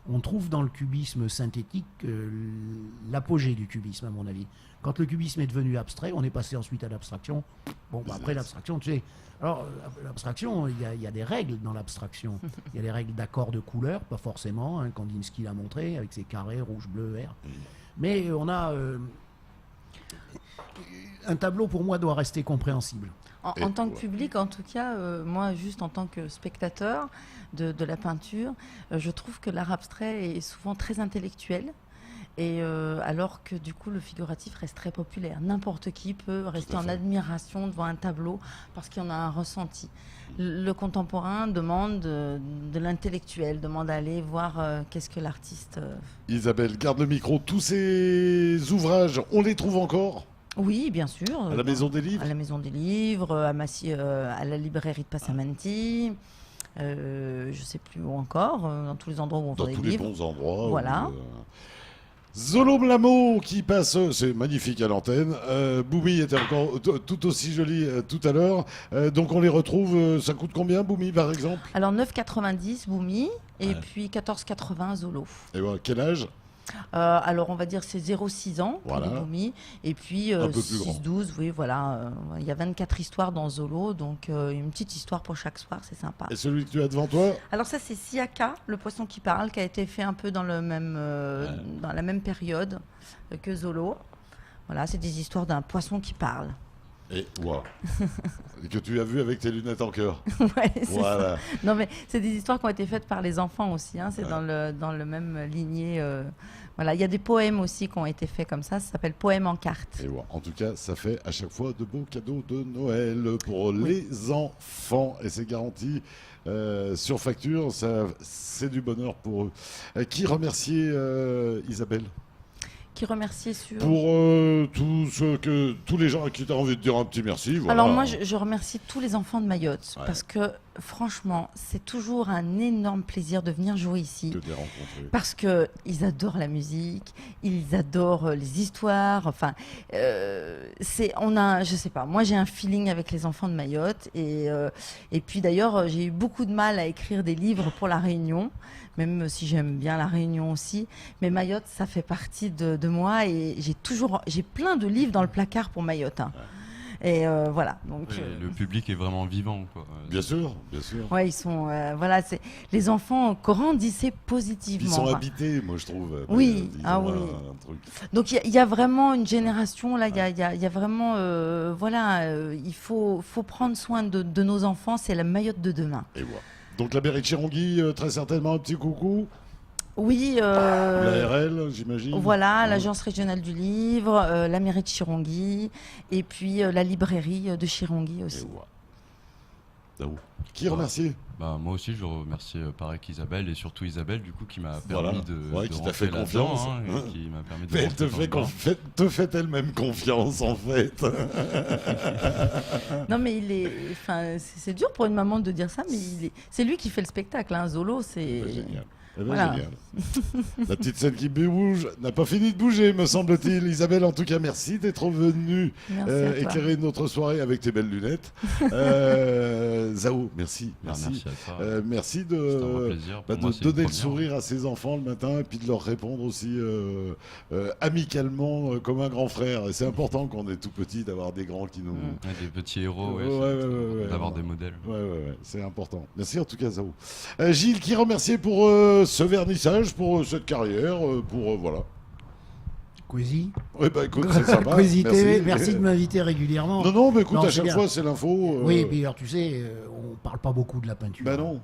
on trouve dans le cubisme synthétique l'apogée du cubisme, à mon avis. Quand le cubisme est devenu abstrait, on est passé ensuite à l'abstraction. Bon, après l'abstraction, tu sais. Alors, l'abstraction, il y a des règles dans l'abstraction. Il y a des règles d'accord de couleur, pas forcément, hein, Kandinsky l'a montré, avec ses carrés rouge, bleu, vert. Mais on a... un tableau, pour moi, doit rester compréhensible. En tant que public, en tout cas, moi, juste en tant que spectateur de la peinture, je trouve que l'art abstrait est souvent très intellectuel. Et alors que du coup le figuratif reste très populaire. N'importe qui peut rester en admiration devant un tableau parce qu'il y en a un ressenti. Le contemporain demande de l'intellectuel, demande à aller voir qu'est-ce que l'artiste... Isabelle, garde le micro. Tous ces ouvrages, on les trouve encore ? Oui, bien sûr. À la Maison des Livres ? À la Maison des Livres, à la librairie de Passamanti. Je ne sais plus où encore, dans tous les endroits où on vend des livres. Dans tous les bons endroits. Voilà. Zolo Mlamo qui passe, c'est magnifique à l'antenne. Boumi était encore tout aussi joli tout à l'heure. Donc on les retrouve, ça coûte combien Boumi par exemple ? Alors 9,90 Boumi et puis 14,80 Zolo. Et voilà, quel âge ? Alors on va dire c'est 0,6 ans pour voilà. le Boumi et puis 6-12, oui voilà, il y a 24 histoires dans Zolo, donc une petite histoire pour chaque soir, c'est sympa. Et celui que tu as devant toi ? Alors ça c'est Siaka, le poisson qui parle, qui a été fait un peu dans le même, dans la même période que Zolo. Voilà, c'est des histoires d'un poisson qui parle. Et voilà. Et que tu as vu avec tes lunettes en cœur. Ouais, voilà. Ça. Non mais c'est des histoires qui ont été faites par les enfants aussi, hein, c'est dans le même lignée. Voilà, il y a des poèmes aussi qui ont été faits comme ça s'appelle Poèmes en cartes. Et voilà. En tout cas, ça fait à chaque fois de beaux cadeaux de Noël pour les enfants et c'est garanti sur facture, ça, c'est du bonheur pour eux. Qui remercier Isabelle ? Qui remercier sur... Pour tous les gens à qui tu as envie de dire un petit merci. Voilà. Alors moi, je remercie tous les enfants de Mayotte parce que franchement, c'est toujours un énorme plaisir de venir jouer ici. De les rencontrer. Parce qu'ils adorent la musique, ils adorent les histoires. Enfin, je sais pas, moi j'ai un feeling avec les enfants de Mayotte. Et puis d'ailleurs, j'ai eu beaucoup de mal à écrire des livres pour La Réunion. Même si j'aime bien La Réunion aussi, mais Mayotte, ça fait partie de moi et j'ai plein de livres dans le placard pour Mayotte. Hein. Et voilà. Donc le public est vraiment vivant, quoi. Bien sûr, bien sûr. Ouais, ils sont voilà, les enfants grandissaient positivement. Ils sont habités, moi je trouve. Oui, oui. Un truc. Donc il y a vraiment une génération là, il y a vraiment voilà, il faut prendre soin de nos enfants, c'est la Mayotte de demain. Et voilà. Donc la mairie de Chirongui, très certainement un petit coucou. Oui. L'ARL, j'imagine. Voilà, l'Agence régionale du livre, la mairie de Chirongui, et puis la librairie de Chirongui aussi. Et voilà. Qui remercier ? Moi aussi, je remercie pareil qu'Isabelle et surtout Isabelle du coup qui m'a permis de qui t'a fait confiance, qui m'a permis de elle te fait elle-même confiance en fait. Non mais c'est dur pour une maman de dire ça, mais c'est lui qui fait le spectacle, hein. Zolo, c'est génial. Voilà. Génial. La petite scène qui bouge n'a pas fini de bouger, me semble-t-il. Isabelle, en tout cas, merci d'être venue éclairer notre soirée avec tes belles lunettes. Zao, merci. Merci à toi. Merci de donner le sourire à ses enfants le matin et puis de leur répondre aussi amicalement comme un grand frère. Et c'est important quand on est tout petit d'avoir des grands qui nous... des petits héros, d'avoir des modèles. Ouais, c'est important. Merci en tout cas, Zao. Gilles, qui remercier pour... ce vernissage, pour cette carrière, pour voilà. Quasi. Oui, bah écoute, c'est sympa. Merci de m'inviter régulièrement. Non, mais écoute, à chaque fois, c'est l'info. Oui, et puis alors, tu sais, on parle pas beaucoup de la peinture. Bah non.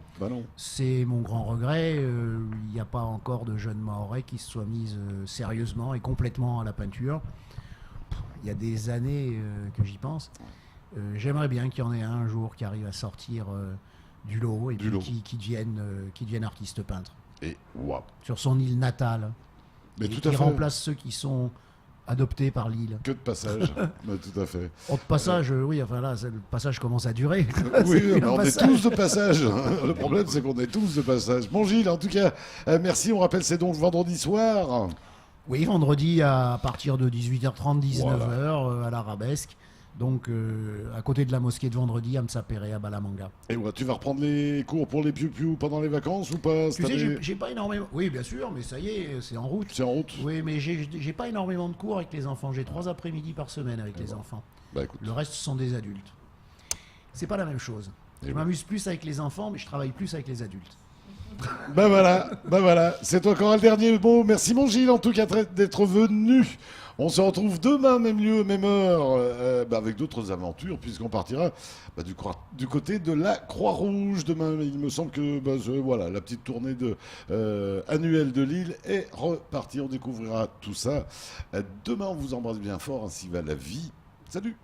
C'est mon grand regret. Il n'y a pas encore de jeunes Mahorais qui se soient mis sérieusement et complètement à la peinture. Il y a des années que j'y pense. J'aimerais bien qu'il y en ait un jour qui arrive à sortir du lot et qui deviennent artistes peintres. Et waouh. Sur son île natale. Mais et tout à qui fait. remplace ceux qui sont adopté par Lille. Que de passage. Ouais, tout à fait. De passage, oui, enfin là, le passage commence à durer. Oui, C'est mais on est tous de passage. Le problème, c'est qu'on est tous de passage. Bon, Gilles, en tout cas, merci. On rappelle, c'est donc vendredi soir. Oui, vendredi à partir de 18h30, 19h Voilà. à l'Arabesque. Donc, à côté de la mosquée de vendredi, à Msapéré, à Balamanga. Et ouais, tu vas reprendre les cours pour les piou-piou pendant les vacances ou pas Tu sais, j'ai pas énormément. Oui, bien sûr, mais ça y est, c'est en route. C'est en route. Oui, mais j'ai pas énormément de cours avec les enfants. J'ai 3 après-midi par semaine avec les enfants. Bah écoute. Le reste, ce sont des adultes. C'est pas la même chose. Je Et m'amuse plus avec les enfants, mais je travaille plus avec les adultes. Ben voilà, c'est encore le dernier mot. Merci mon Gilles en tout cas d'être venu. On se retrouve demain, même lieu, même heure, avec d'autres aventures, puisqu'on partira du côté de la Croix-Rouge demain. Il me semble que voilà, la petite tournée annuelle de Lille est repartie. On découvrira tout ça. Demain, on vous embrasse bien fort, ainsi va la vie. Salut!